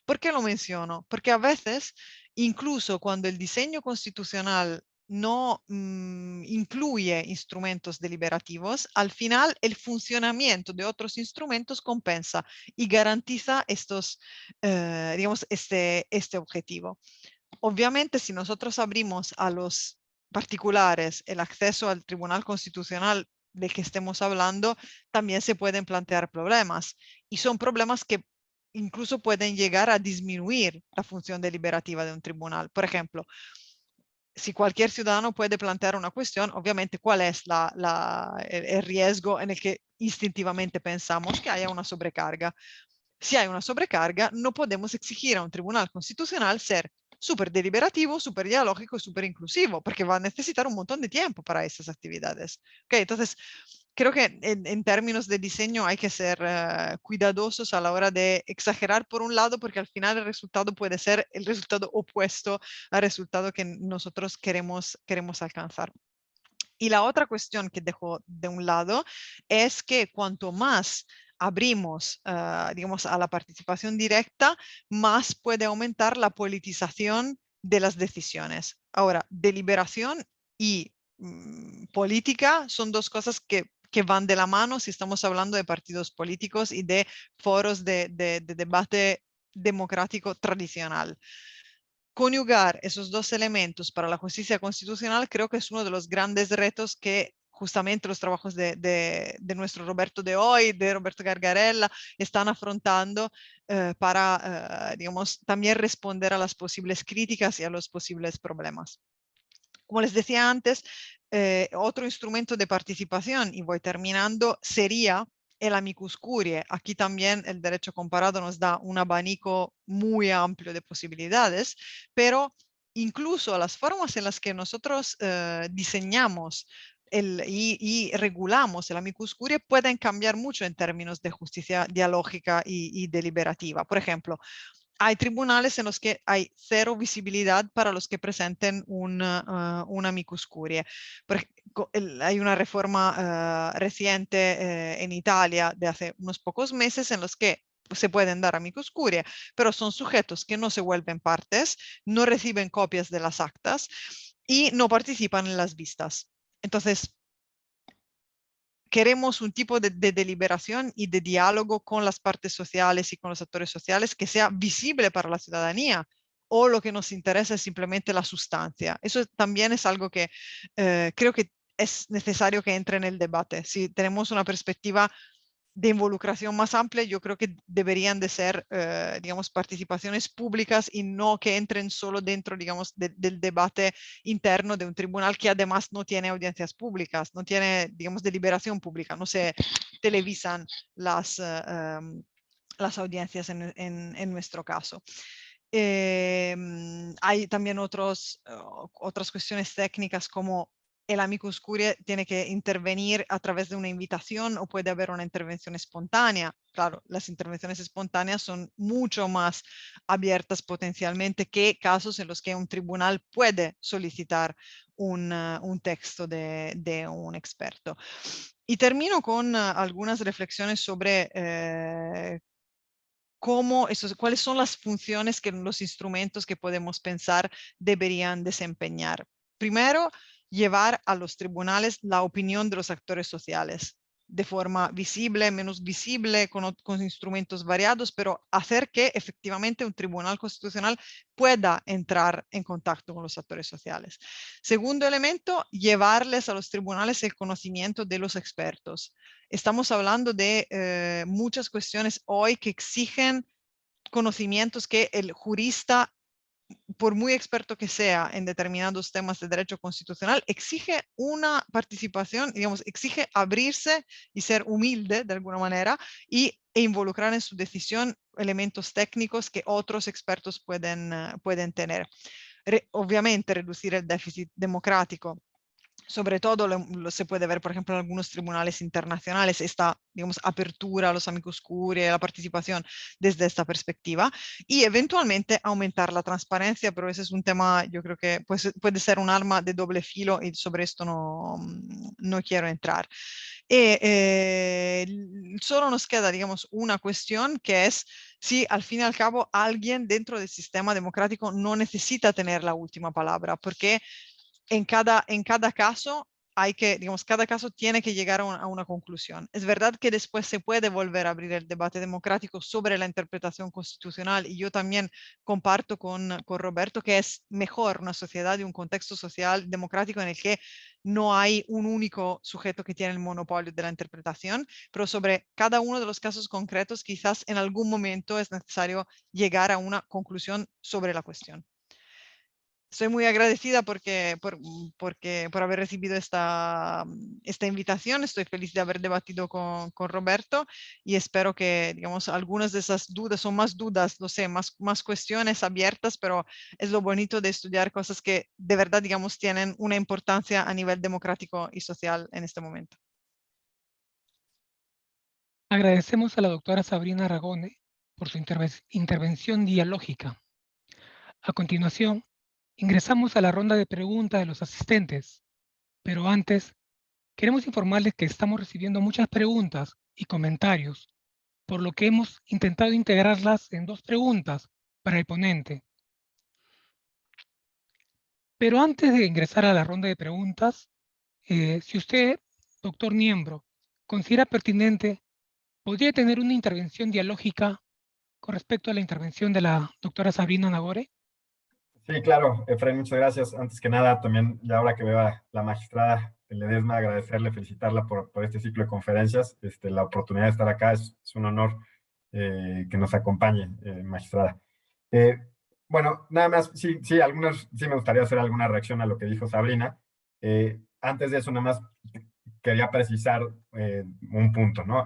D: ¿Por qué lo menciono? Porque a veces, incluso cuando el diseño constitucional no incluye instrumentos deliberativos, al final el funcionamiento de otros instrumentos compensa y garantiza digamos, este objetivo. Obviamente, si nosotros abrimos a los particulares el acceso al Tribunal Constitucional del que estemos hablando, también se pueden plantear problemas. Y son problemas que incluso pueden llegar a disminuir la función deliberativa de un tribunal. Por ejemplo, si cualquier ciudadano puede plantear una cuestión, obviamente, ¿cuál es el riesgo en el que instintivamente pensamos que haya una sobrecarga? Si hay una sobrecarga, no podemos exigir a un tribunal constitucional ser súper deliberativo, súper dialógico y súper inclusivo, porque va a necesitar un montón de tiempo para esas actividades. Okay, entonces, creo que en términos de diseño hay que ser cuidadosos a la hora de exagerar por un lado, porque al final el resultado puede ser el resultado opuesto al resultado que nosotros queremos alcanzar. Y la otra cuestión que dejo de un lado es que cuanto más abrimos, digamos, a la participación directa, más puede aumentar la politización de las decisiones. Ahora, deliberación y política son dos cosas que van de la mano si estamos hablando de partidos políticos y de foros de debate democrático tradicional. Conjugar esos dos elementos para la justicia constitucional creo que es uno de los grandes retos que justamente los trabajos de nuestro Roberto de hoy, de Roberto Gargarella, están afrontando para, digamos, también responder a las posibles críticas y a los posibles problemas. Como les decía antes, otro instrumento de participación, y voy terminando, sería el amicus curiae. Aquí también el derecho comparado nos da un abanico muy amplio de posibilidades, pero incluso las formas en las que nosotros diseñamos y regulamos el amicus curiae pueden cambiar mucho en términos de justicia dialógica y deliberativa. Por ejemplo, hay tribunales en los que hay cero visibilidad para los que presenten un amicus curiae. Hay una reforma reciente en Italia de hace unos pocos meses en los que se pueden dar amicus curiae, pero son sujetos que no se vuelven partes, no reciben copias de las actas y no participan en las vistas. Entonces, queremos un tipo de deliberación y de diálogo con las partes sociales y con los actores sociales que sea visible para la ciudadanía, o lo que nos interesa es simplemente la sustancia. Eso también es algo que creo que es necesario que entre en el debate. Si tenemos una perspectiva de involucración más amplia, yo creo que deberían de ser, digamos, participaciones públicas y no que entren solo dentro, digamos, del debate interno de un tribunal que además no tiene audiencias públicas, no tiene, digamos, deliberación pública, no se televisan las audiencias en nuestro caso. Hay también otras cuestiones técnicas como el amicus curiae tiene que intervenir a través de una invitación o puede haber una intervención espontánea. Claro, las intervenciones espontáneas son mucho más abiertas potencialmente que casos en los que un tribunal puede solicitar un texto de un experto. Y termino con algunas reflexiones sobre cuáles son las funciones que los instrumentos que podemos pensar deberían desempeñar. Primero, llevar a los tribunales la opinión de los actores sociales de forma visible, menos visible, con instrumentos variados, pero hacer que efectivamente un tribunal constitucional pueda entrar en contacto con los actores sociales. Segundo elemento, llevarles a los tribunales el conocimiento de los expertos. Estamos hablando de muchas cuestiones hoy que exigen conocimientos que el jurista, por muy experto que sea en determinados temas de derecho constitucional, exige una participación, digamos, exige abrirse y ser humilde de alguna manera e involucrar en su decisión elementos técnicos que otros expertos pueden tener. Obviamente, reducir el déficit democrático. Sobre todo se puede ver, por ejemplo, en algunos tribunales internacionales, esta, digamos, apertura a los amicus curiae, la participación desde esta perspectiva, y eventualmente aumentar la transparencia, pero ese es un tema, yo creo que puede ser un arma de doble filo y sobre esto no quiero entrar. Solo nos queda, digamos, una cuestión que es si al fin y al cabo alguien dentro del sistema democrático no necesita tener la última palabra, porque en cada caso hay que, digamos, cada caso tiene que llegar a una conclusión. Es verdad que después se puede volver a abrir el debate democrático sobre la interpretación constitucional y yo también comparto con Roberto que es mejor una sociedad y un contexto social democrático en el que no hay un único sujeto que tiene el monopolio de la interpretación, pero sobre cada uno de los casos concretos quizás en algún momento es necesario llegar a una conclusión sobre la cuestión. Estoy muy agradecida por haber recibido esta invitación. Estoy feliz de haber debatido con Roberto y espero que, digamos, algunas de esas dudas o más dudas, no sé, más cuestiones abiertas, pero es lo bonito de estudiar cosas que de verdad, digamos, tienen una importancia a nivel democrático y social en este momento.
A: Agradecemos a la doctora Sabrina Aragone por su intervención dialógica. A continuación, ingresamos a la ronda de preguntas de los asistentes, pero antes, queremos informarles que estamos recibiendo muchas preguntas y comentarios, por lo que hemos intentado integrarlas en 2 preguntas para el ponente. Pero antes de ingresar a la ronda de preguntas, si usted, doctor Niembro, considera pertinente, ¿podría tener una intervención dialógica con respecto a la intervención de la doctora Sabrina Nagore?
C: Sí, claro, Efraín, muchas gracias. Antes que nada, también, ya ahora que veo a la magistrada Ledesma, agradecerle, felicitarla por este ciclo de conferencias. La oportunidad de estar acá es un honor que nos acompañe, magistrada. Bueno, nada más, sí, sí, sí me gustaría hacer alguna reacción a lo que dijo Sabrina. Antes de eso, nada más quería precisar un punto, ¿no?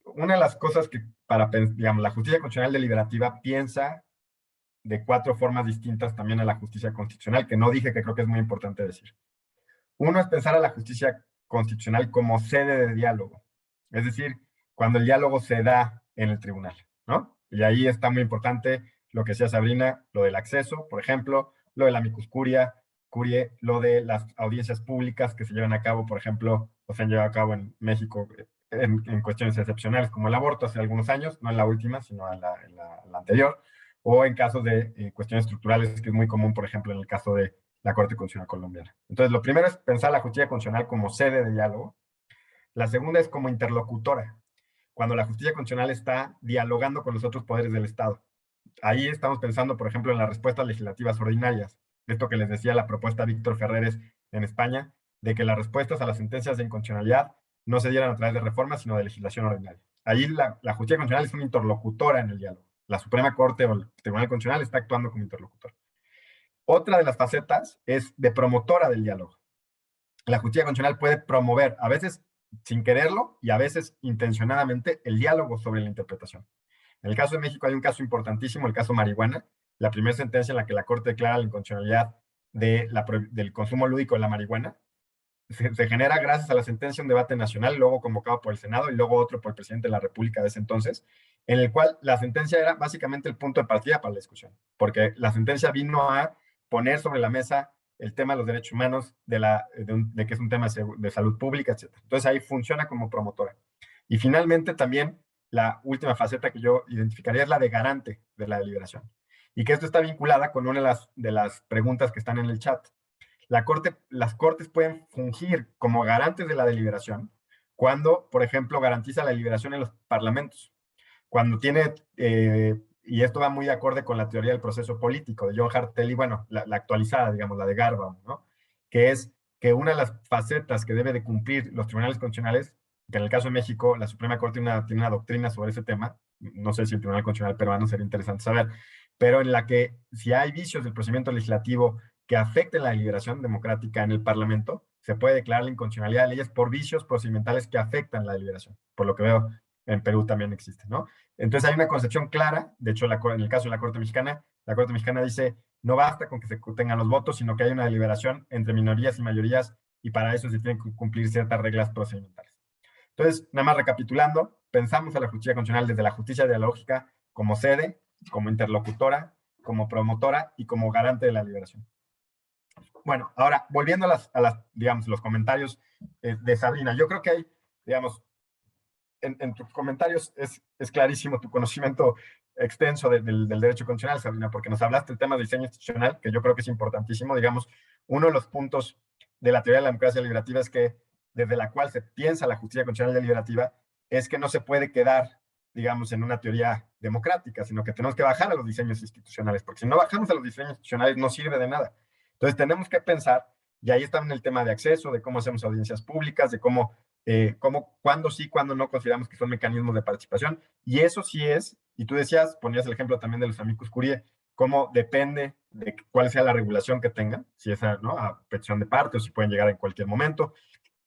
C: Una de las cosas que digamos, la justicia constitucional deliberativa piensa de 4 formas distintas también a la justicia constitucional, que no dije, que creo que es muy importante decir. Uno es pensar a la justicia constitucional como sede de diálogo, es decir, cuando el diálogo se da en el tribunal, ¿no? Y ahí está muy importante lo que decía Sabrina, lo del acceso, por ejemplo, lo de la amicus curie, lo de las audiencias públicas que se llevan a cabo, por ejemplo, o se han llevado a cabo en México en cuestiones excepcionales como el aborto hace algunos años, no en la última, sino en la anterior, o en casos de cuestiones estructurales, que es muy común, por ejemplo, en el caso de la Corte Constitucional colombiana. Entonces, lo primero es pensar la justicia constitucional como sede de diálogo. La segunda es como interlocutora, cuando la justicia constitucional está dialogando con los otros poderes del Estado. Ahí estamos pensando, por ejemplo, en las respuestas legislativas ordinarias. Esto que les decía la propuesta de Víctor Ferreres en España, de que las respuestas a las sentencias de inconstitucionalidad no se dieran a través de reformas, sino de legislación ordinaria. Ahí la justicia constitucional es una interlocutora en el diálogo. La Suprema Corte o el Tribunal Constitucional está actuando como interlocutor. Otra de las facetas es de promotora del diálogo. La justicia constitucional puede promover, a veces sin quererlo y a veces intencionadamente, el diálogo sobre la interpretación. En el caso de México hay un caso importantísimo, el caso marihuana, la primera sentencia en la que la Corte declara la inconstitucionalidad del consumo lúdico de la marihuana. Se genera gracias a la sentencia un debate nacional, luego convocado por el Senado y luego otro por el presidente de la República de ese entonces, en el cual la sentencia era básicamente el punto de partida para la discusión, porque la sentencia vino a poner sobre la mesa el tema de los derechos humanos, de que es un tema de salud pública, etc. Entonces ahí funciona como promotora. Y finalmente también la última faceta que yo identificaría es la de garante de la deliberación. Y que esto está vinculada con una de las preguntas que están en el chat. Las cortes pueden fungir como garantes de la deliberación cuando, por ejemplo, garantiza la deliberación en los parlamentos. Cuando tiene, y esto va muy de acorde con la teoría del proceso político de John Hartelly, bueno, la actualizada, digamos, la de Garbaum, ¿no? Que es que una de las facetas que debe de cumplir los tribunales constitucionales, que en el caso de México, la Suprema Corte tiene una doctrina sobre ese tema, no sé si el Tribunal Constitucional peruano sería interesante saber, pero en la que si hay vicios del procedimiento legislativo que afecten la deliberación democrática en el Parlamento, se puede declarar la inconstitucionalidad de leyes por vicios procedimentales que afectan la deliberación. Por lo que veo, en Perú también existe, ¿no? Entonces hay una concepción clara, de hecho en el caso de la Corte Mexicana dice, no basta con que se tengan los votos, sino que hay una deliberación entre minorías y mayorías, y para eso se tienen que cumplir ciertas reglas procedimentales. Entonces, nada más recapitulando, pensamos a la justicia constitucional desde la justicia dialógica como sede, como interlocutora, como promotora y como garante de la liberación. Bueno, ahora, volviendo a digamos, los comentarios de Sabrina, yo creo que hay, digamos, en tus comentarios es clarísimo tu conocimiento extenso del derecho constitucional, Sabrina, porque nos hablaste del tema de diseño institucional, que yo creo que es importantísimo. Digamos, uno de los puntos de la teoría de la democracia deliberativa es que desde la cual se piensa la justicia constitucional deliberativa es que no se puede quedar, digamos, en una teoría democrática, sino que tenemos que bajar a los diseños institucionales, porque si no bajamos a los diseños institucionales no sirve de nada. Entonces tenemos que pensar, y ahí está en el tema de acceso, de cómo hacemos audiencias públicas, de cuándo sí, cuándo no consideramos que son mecanismos de participación. Y eso sí es, y tú decías, ponías el ejemplo también de los amicus curiae, cómo depende de cuál sea la regulación que tengan, si es ¿no? a petición de parte o si pueden llegar en cualquier momento.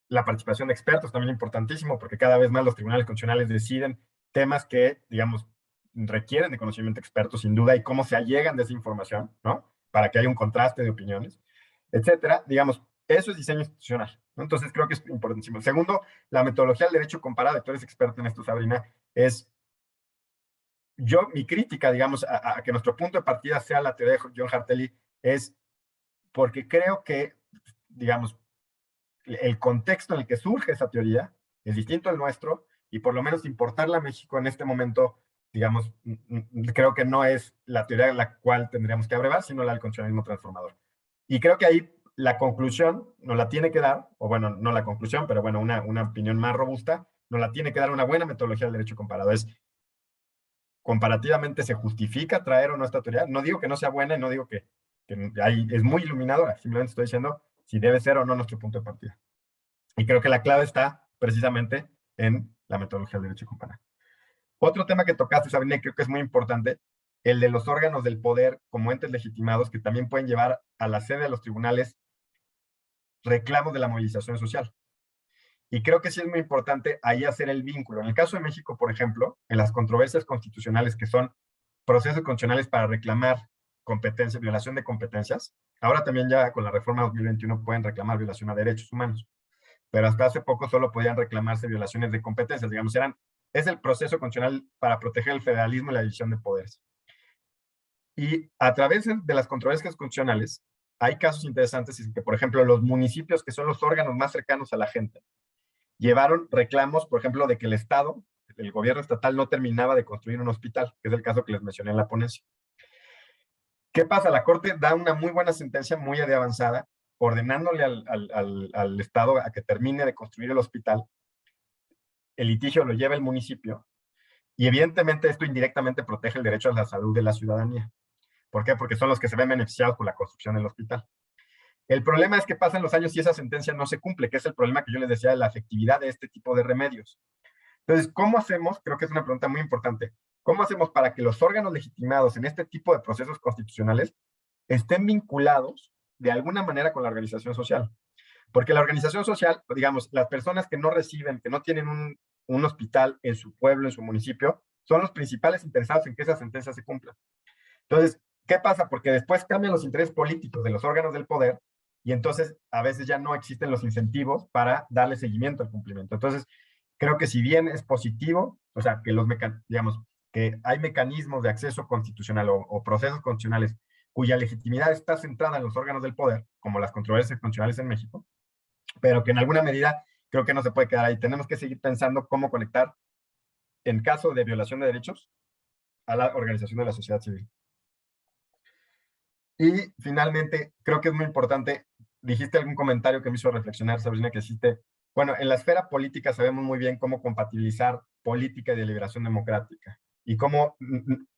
C: La participación de expertos también es importantísimo, porque cada vez más los tribunales constitucionales deciden temas que, digamos, requieren de conocimiento experto, sin duda, y cómo se allegan de esa información, ¿no? Para que haya un contraste de opiniones, etcétera. Digamos, eso es diseño institucional, ¿no? Entonces creo que es importantísimo. Segundo, la metodología del derecho comparado, y tú eres experto en esto, Sabrina, es mi crítica, digamos, a que nuestro punto de partida sea la teoría de John Hartelly, es porque creo que, digamos, el contexto en el que surge esa teoría es distinto al nuestro, y por lo menos importarla a México en este momento, digamos, creo que no es la teoría en la cual tendríamos que abrevar, sino la del constitucionalismo transformador. Y creo que ahí la conclusión nos la tiene que dar, o bueno, no la conclusión, pero bueno, una opinión más robusta, nos la tiene que dar una buena metodología del derecho comparado. Es, comparativamente, ¿se justifica traer o no esta teoría? No digo que no sea buena y no digo que ahí es muy iluminadora, simplemente estoy diciendo si debe ser o no nuestro punto de partida. Y creo que la clave está precisamente en la metodología del derecho comparado. Otro tema que tocaste, Sabrina, y creo que es muy importante, el de los órganos del poder como entes legitimados que también pueden llevar a la sede de los tribunales reclamos de la movilización social. Y creo que sí es muy importante ahí hacer el vínculo. En el caso de México, por ejemplo, en las controversias constitucionales que son procesos constitucionales para reclamar competencias, violación de competencias, ahora también ya con la reforma 2021 pueden reclamar violación a derechos humanos, pero hasta hace poco solo podían reclamarse violaciones de competencias, digamos, es el proceso constitucional para proteger el federalismo y la división de poderes. Y a través de las controversias constitucionales, hay casos interesantes en que, por ejemplo, los municipios, que son los órganos más cercanos a la gente, llevaron reclamos, por ejemplo, de que el Estado, el gobierno estatal, no terminaba de construir un hospital, que es el caso que les mencioné en la ponencia. ¿Qué pasa? La Corte da una muy buena sentencia, muy de avanzada, ordenándole al Estado a que termine de construir el hospital. El litigio lo lleva el municipio, y evidentemente esto indirectamente protege el derecho a la salud de la ciudadanía. ¿Por qué? Porque son los que se ven beneficiados por la construcción del hospital. El problema es que pasan los años y esa sentencia no se cumple, que es el problema que yo les decía de la efectividad de este tipo de remedios. Entonces, ¿cómo hacemos? Creo que es una pregunta muy importante. ¿Cómo hacemos para que los órganos legitimados en este tipo de procesos constitucionales estén vinculados de alguna manera con la organización social? Porque la organización social, digamos, las personas que no reciben, que no tienen un hospital en su pueblo, en su municipio, son los principales interesados en que esa sentencia se cumpla. Entonces, ¿qué pasa? Porque después cambian los intereses políticos de los órganos del poder y entonces a veces ya no existen los incentivos para darle seguimiento al cumplimiento. Entonces, creo que si bien es positivo, o sea, que digamos, que hay mecanismos de acceso constitucional o procesos constitucionales cuya legitimidad está centrada en los órganos del poder, como las controversias constitucionales en México, pero que en alguna medida creo que no se puede quedar ahí. Tenemos que seguir pensando cómo conectar, en caso de violación de derechos, a la organización de la sociedad civil. Y finalmente, creo que es muy importante, dijiste algún comentario que me hizo reflexionar, Sabrina, que hiciste, bueno, en la esfera política sabemos muy bien cómo compatibilizar política y deliberación democrática. Y cómo,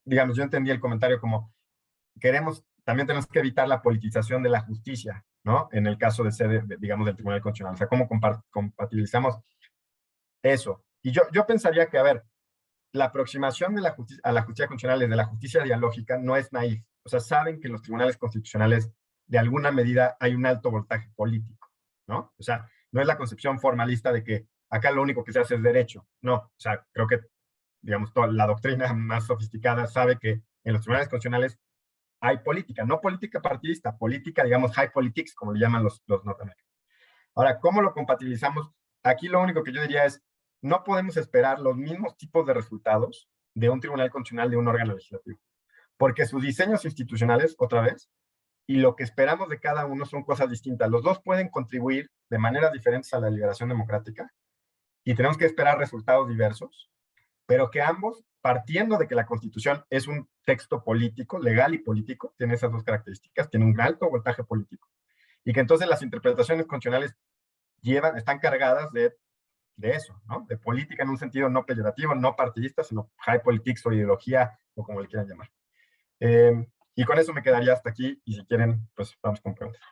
C: digamos, yo entendí el comentario como también tenemos que evitar la politización de la justicia, ¿no? En el caso de sede, digamos, del Tribunal Constitucional. O sea, cómo compatibilizamos eso. Y yo pensaría que, a ver, la aproximación de a la justicia constitucional desde la justicia dialógica no es naif. O sea, saben que en los tribunales constitucionales, de alguna medida, hay un alto voltaje político, ¿no? O sea, no es la concepción formalista de que acá lo único que se hace es derecho. No, o sea, creo que, digamos, toda la doctrina más sofisticada sabe que en los tribunales constitucionales hay política, no política partidista, política, digamos, high politics, como le llaman los norteamericanos. Ahora, ¿cómo lo compatibilizamos? Aquí lo único que yo diría es, no podemos esperar los mismos tipos de resultados de un tribunal constitucional de un órgano legislativo, porque sus diseños institucionales, otra vez, y lo que esperamos de cada uno son cosas distintas. Los dos pueden contribuir de maneras diferentes a la liberación democrática y tenemos que esperar resultados diversos, pero que ambos, partiendo de que la Constitución es un texto político, legal y político, tiene esas dos características, tiene un alto voltaje político, y que entonces las interpretaciones constitucionales están cargadas de eso, ¿no? De política en un sentido no peyorativo, no partidista, sino high politics o ideología, o como le quieran llamar. Y con eso me quedaría hasta aquí, y si quieren, pues vamos con preguntas.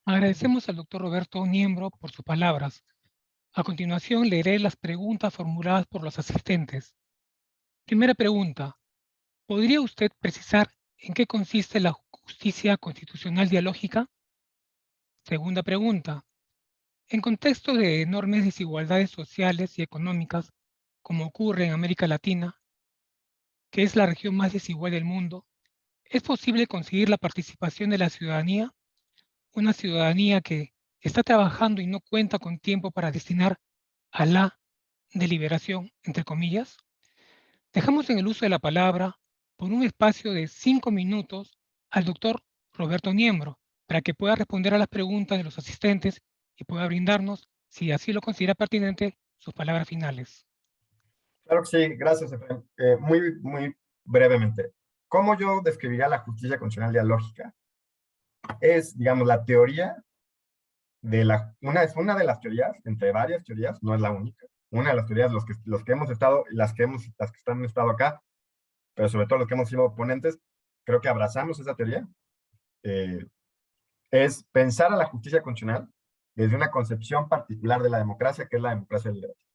A: Agradecemos al doctor Roberto Niembro por sus palabras. A continuación, leeré las preguntas formuladas por los asistentes. Primera pregunta. ¿Podría usted precisar en qué consiste la justicia constitucional dialógica? Segunda pregunta. En contexto de enormes desigualdades sociales y económicas, como ocurre en América Latina, que es la región más desigual del mundo, ¿es posible conseguir la participación de la ciudadanía? Una ciudadanía que está trabajando y no cuenta con tiempo para destinar a la deliberación, entre comillas. Dejamos en el uso de la palabra por un espacio de 5 minutos al doctor Roberto Niembro para que pueda responder a las preguntas de los asistentes y pueda brindarnos, si así lo considera pertinente, sus palabras finales.
C: Claro que sí, gracias, Efraín. Muy brevemente. ¿Cómo yo describiría la justicia constitucional dialógica? Es, digamos, la teoría es una de las teorías, entre varias teorías, no es la única, una de las teorías, los que hemos estado, las que han estado acá, pero sobre todo los que hemos sido ponentes, creo que abrazamos esa teoría, es pensar a la justicia constitucional desde una concepción particular de la democracia, que es la democracia deliberativa.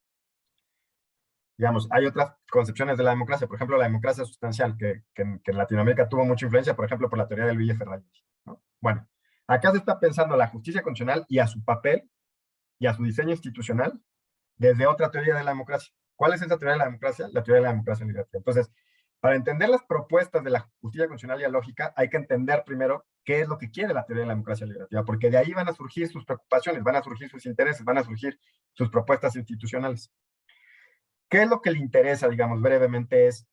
C: digamos, hay otras concepciones de la democracia, por ejemplo, la democracia sustancial, que en Latinoamérica tuvo mucha influencia, por ejemplo, por la teoría de Luigi Ferrari, ¿no? Bueno, acá se está pensando la justicia constitucional y a su papel y a su diseño institucional desde otra teoría de la democracia. ¿Cuál es esa teoría de la democracia? La teoría de la democracia liberativa. Entonces, para entender las propuestas de la justicia constitucional y la lógica, hay que entender primero qué es lo que quiere la teoría de la democracia liberativa, porque de ahí van a surgir sus preocupaciones, van a surgir sus intereses, van a surgir sus propuestas institucionales. ¿Qué es lo que le interesa, digamos, brevemente? Es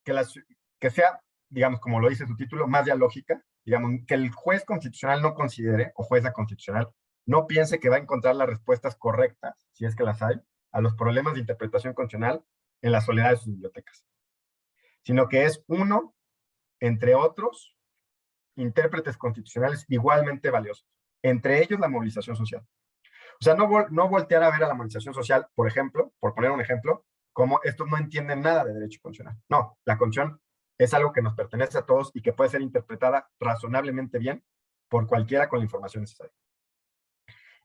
C: que sea, digamos, como lo dice su título, más dialógica, digamos, que el juez constitucional no considere, o jueza constitucional, no piense que va a encontrar las respuestas correctas, si es que las hay, a los problemas de interpretación constitucional en la soledad de sus bibliotecas, sino que es uno, entre otros, intérpretes constitucionales igualmente valiosos, entre ellos la movilización social. O sea, no voltear a ver a la movilización social, por ejemplo, por poner un ejemplo, como estos no entienden nada de derecho constitucional. No, la constitución es algo que nos pertenece a todos y que puede ser interpretada razonablemente bien por cualquiera con la información necesaria.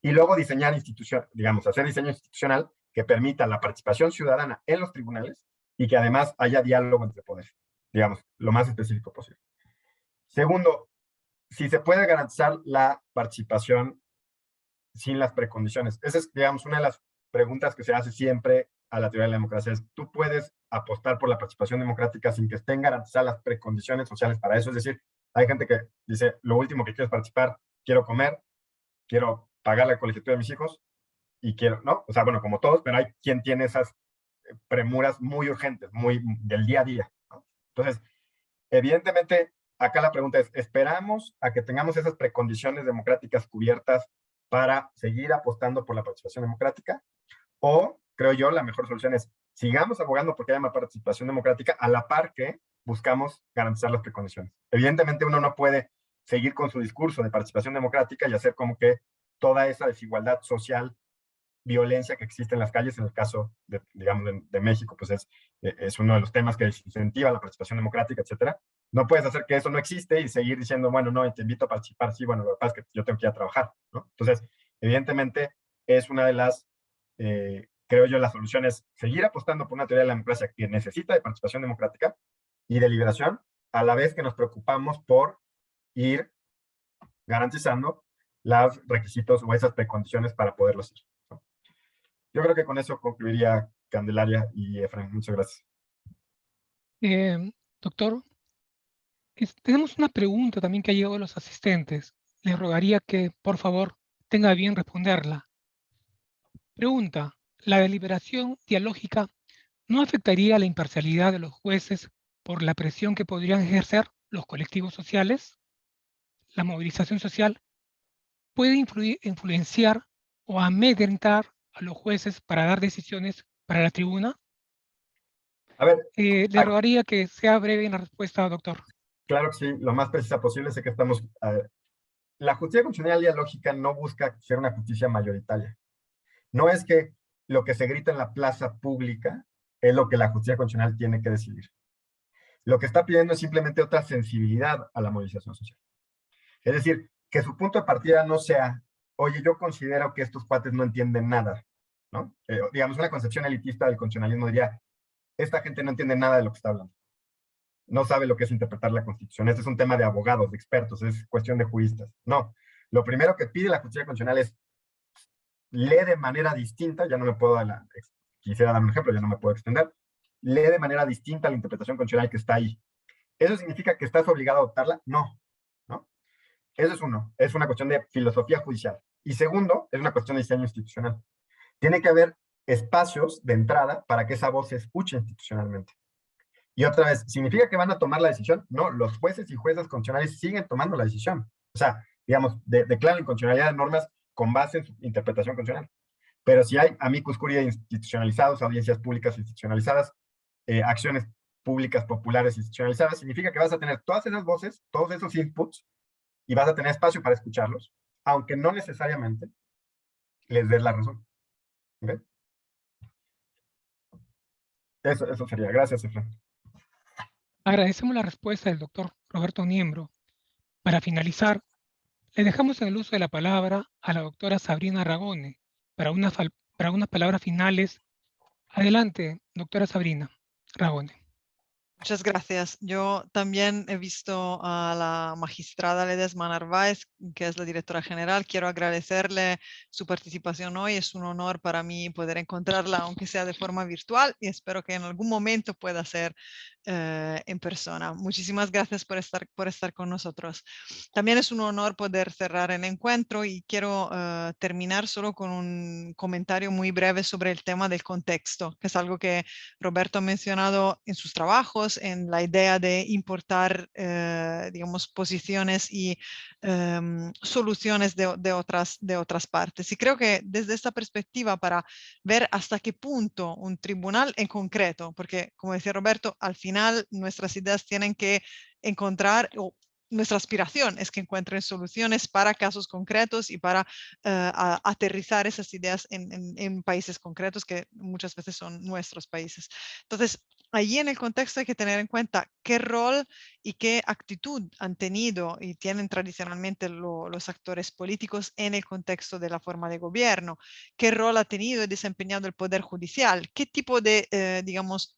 C: Y luego diseñar institución, digamos, hacer diseño institucional que permita la participación ciudadana en los tribunales y que además haya diálogo entre poderes, digamos, lo más específico posible. Segundo, si se puede garantizar la participación sin las precondiciones. Esa es, digamos, una de las preguntas que se hace siempre a la teoría de la democracia. Es, tú puedes apostar por la participación democrática sin que estén garantizadas las precondiciones sociales para eso. Es decir, hay gente que dice, lo último que quiero es participar, quiero comer, quiero pagar la colegiatura de mis hijos y quiero, ¿no? O sea, bueno, como todos, pero hay quien tiene esas premuras muy urgentes, muy del día a día, ¿no? Entonces, evidentemente, acá la pregunta es, ¿esperamos a que tengamos esas precondiciones democráticas cubiertas para seguir apostando por la participación democrática? O, creo yo, la mejor solución es, sigamos abogando porque haya más participación democrática a la par que buscamos garantizar las precondiciones. Evidentemente, uno no puede seguir con su discurso de participación democrática y hacer como que toda esa desigualdad social, violencia que existe en las calles, en el caso, digamos, de México, pues es uno de los temas que desincentiva la participación democrática, etcétera. No puedes hacer que eso no existe y seguir diciendo, bueno, no, te invito a participar, sí, bueno, lo que pasa es que yo tengo que ir a trabajar, ¿no? Entonces, evidentemente, es una de las, creo yo, las soluciones, seguir apostando por una teoría de la democracia que necesita de participación democrática y de liberación, a la vez que nos preocupamos por ir garantizando los requisitos o esas precondiciones para poderlo hacer, ¿no? Yo creo que con eso concluiría Candelaria y Efraín. Muchas gracias.
A: Doctor, tenemos una pregunta también que ha llegado a los asistentes. Les rogaría que, por favor, tenga bien responderla. Pregunta, ¿la deliberación dialógica no afectaría la imparcialidad de los jueces por la presión que podrían ejercer los colectivos sociales? ¿La movilización social puede influenciar o amedrentar a los jueces para dar decisiones para la tribuna?
C: A ver,
A: Le rogaría que sea breve en la respuesta, doctor.
C: Claro que sí, lo más precisa posible. Sé que estamos... la justicia constitucional dialógica no busca ser una justicia mayoritaria. No es que lo que se grita en la plaza pública es lo que la justicia constitucional tiene que decidir. Lo que está pidiendo es simplemente otra sensibilidad a la movilización social. Es decir, que su punto de partida no sea, oye, yo considero que estos cuates no entienden nada, ¿no? Digamos, una concepción elitista del constitucionalismo diría, esta gente no entiende nada de lo que está hablando. No sabe lo que es interpretar la Constitución. Este es un tema de abogados, de expertos, es cuestión de juristas. No. Lo primero que pide la justicia constitucional es lee de manera distinta, ya no me puedo, quisiera dar un ejemplo, ya no me puedo extender, lee de manera distinta la interpretación constitucional que está ahí. ¿Eso significa que estás obligado a adoptarla? No, ¿no? Eso es uno, es una cuestión de filosofía judicial. Y segundo, es una cuestión de diseño institucional. Tiene que haber espacios de entrada para que esa voz se escuche institucionalmente. Y otra vez, ¿significa que van a tomar la decisión? No, los jueces y juezas constitucionales siguen tomando la decisión. O sea, digamos, declaran inconstitucionalidad de normas con base en su interpretación constitucional. Pero si hay amicus curiae institucionalizados, audiencias públicas institucionalizadas, acciones públicas populares institucionalizadas, significa que vas a tener todas esas voces, todos esos inputs, y vas a tener espacio para escucharlos, aunque no necesariamente les des la razón. ¿Okay? Eso sería. Gracias, Efraín.
A: Agradecemos la respuesta del doctor Roberto Niembro. Para finalizar, le dejamos en el uso de la palabra a la doctora Sabrina Ragone para unas palabras finales Adelante, doctora Sabrina Ragone.
D: Muchas gracias. Yo también he visto a la magistrada Ledesma Narváez, que es la directora general. Quiero agradecerle su participación hoy. Es un honor para mí poder encontrarla, aunque sea de forma virtual, y espero que en algún momento pueda ser en persona. Muchísimas gracias por estar con nosotros. También es un honor poder cerrar el encuentro y quiero terminar solo con un comentario muy breve sobre el tema del contexto, que es algo que Roberto ha mencionado en sus trabajos, en la idea de importar, digamos, posiciones y soluciones de otras partes. Y creo que desde esta perspectiva, para ver hasta qué punto un tribunal en concreto, porque como decía Roberto, al final nuestras ideas tienen que encontrar, o nuestra aspiración es que encuentren soluciones para casos concretos y para aterrizar esas ideas en países concretos que muchas veces son nuestros países. Entonces, allí en el contexto hay que tener en cuenta qué rol y qué actitud han tenido y tienen tradicionalmente los actores políticos en el contexto de la forma de gobierno, qué rol ha tenido y desempeñado el Poder Judicial, qué tipo de, digamos,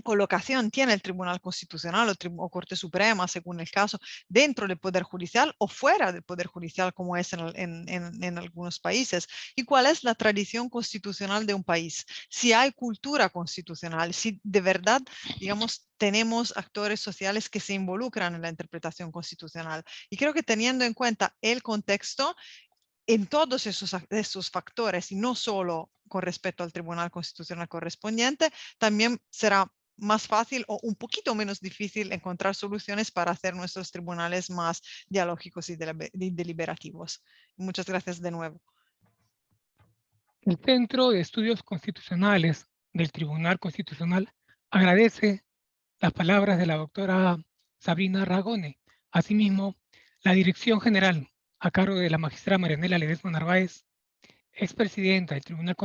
D: colocación tiene el Tribunal Constitucional o Corte Suprema, según el caso, dentro del Poder Judicial o fuera del Poder Judicial, como es en algunos países, y cuál es la tradición constitucional de un país, si hay cultura constitucional, si de verdad, digamos, tenemos actores sociales que se involucran en la interpretación constitucional. Y creo que teniendo en cuenta el contexto, en todos esos factores, y no solo con respecto al Tribunal Constitucional correspondiente, también será más fácil o un poquito menos difícil encontrar soluciones para hacer nuestros tribunales más dialógicos y deliberativos. Muchas gracias de nuevo.
A: El Centro de Estudios Constitucionales del Tribunal Constitucional agradece las palabras de la doctora Sabrina Ragone. Asimismo, la Dirección General, a cargo de la magistrada Marianela Ledesma Narváez, expresidenta del Tribunal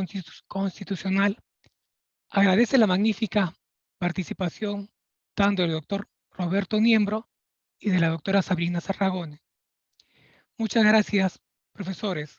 A: Constitucional, agradece la magnífica participación tanto del doctor Roberto Niembro y de la doctora Sabrina Ragone. Muchas gracias, profesores,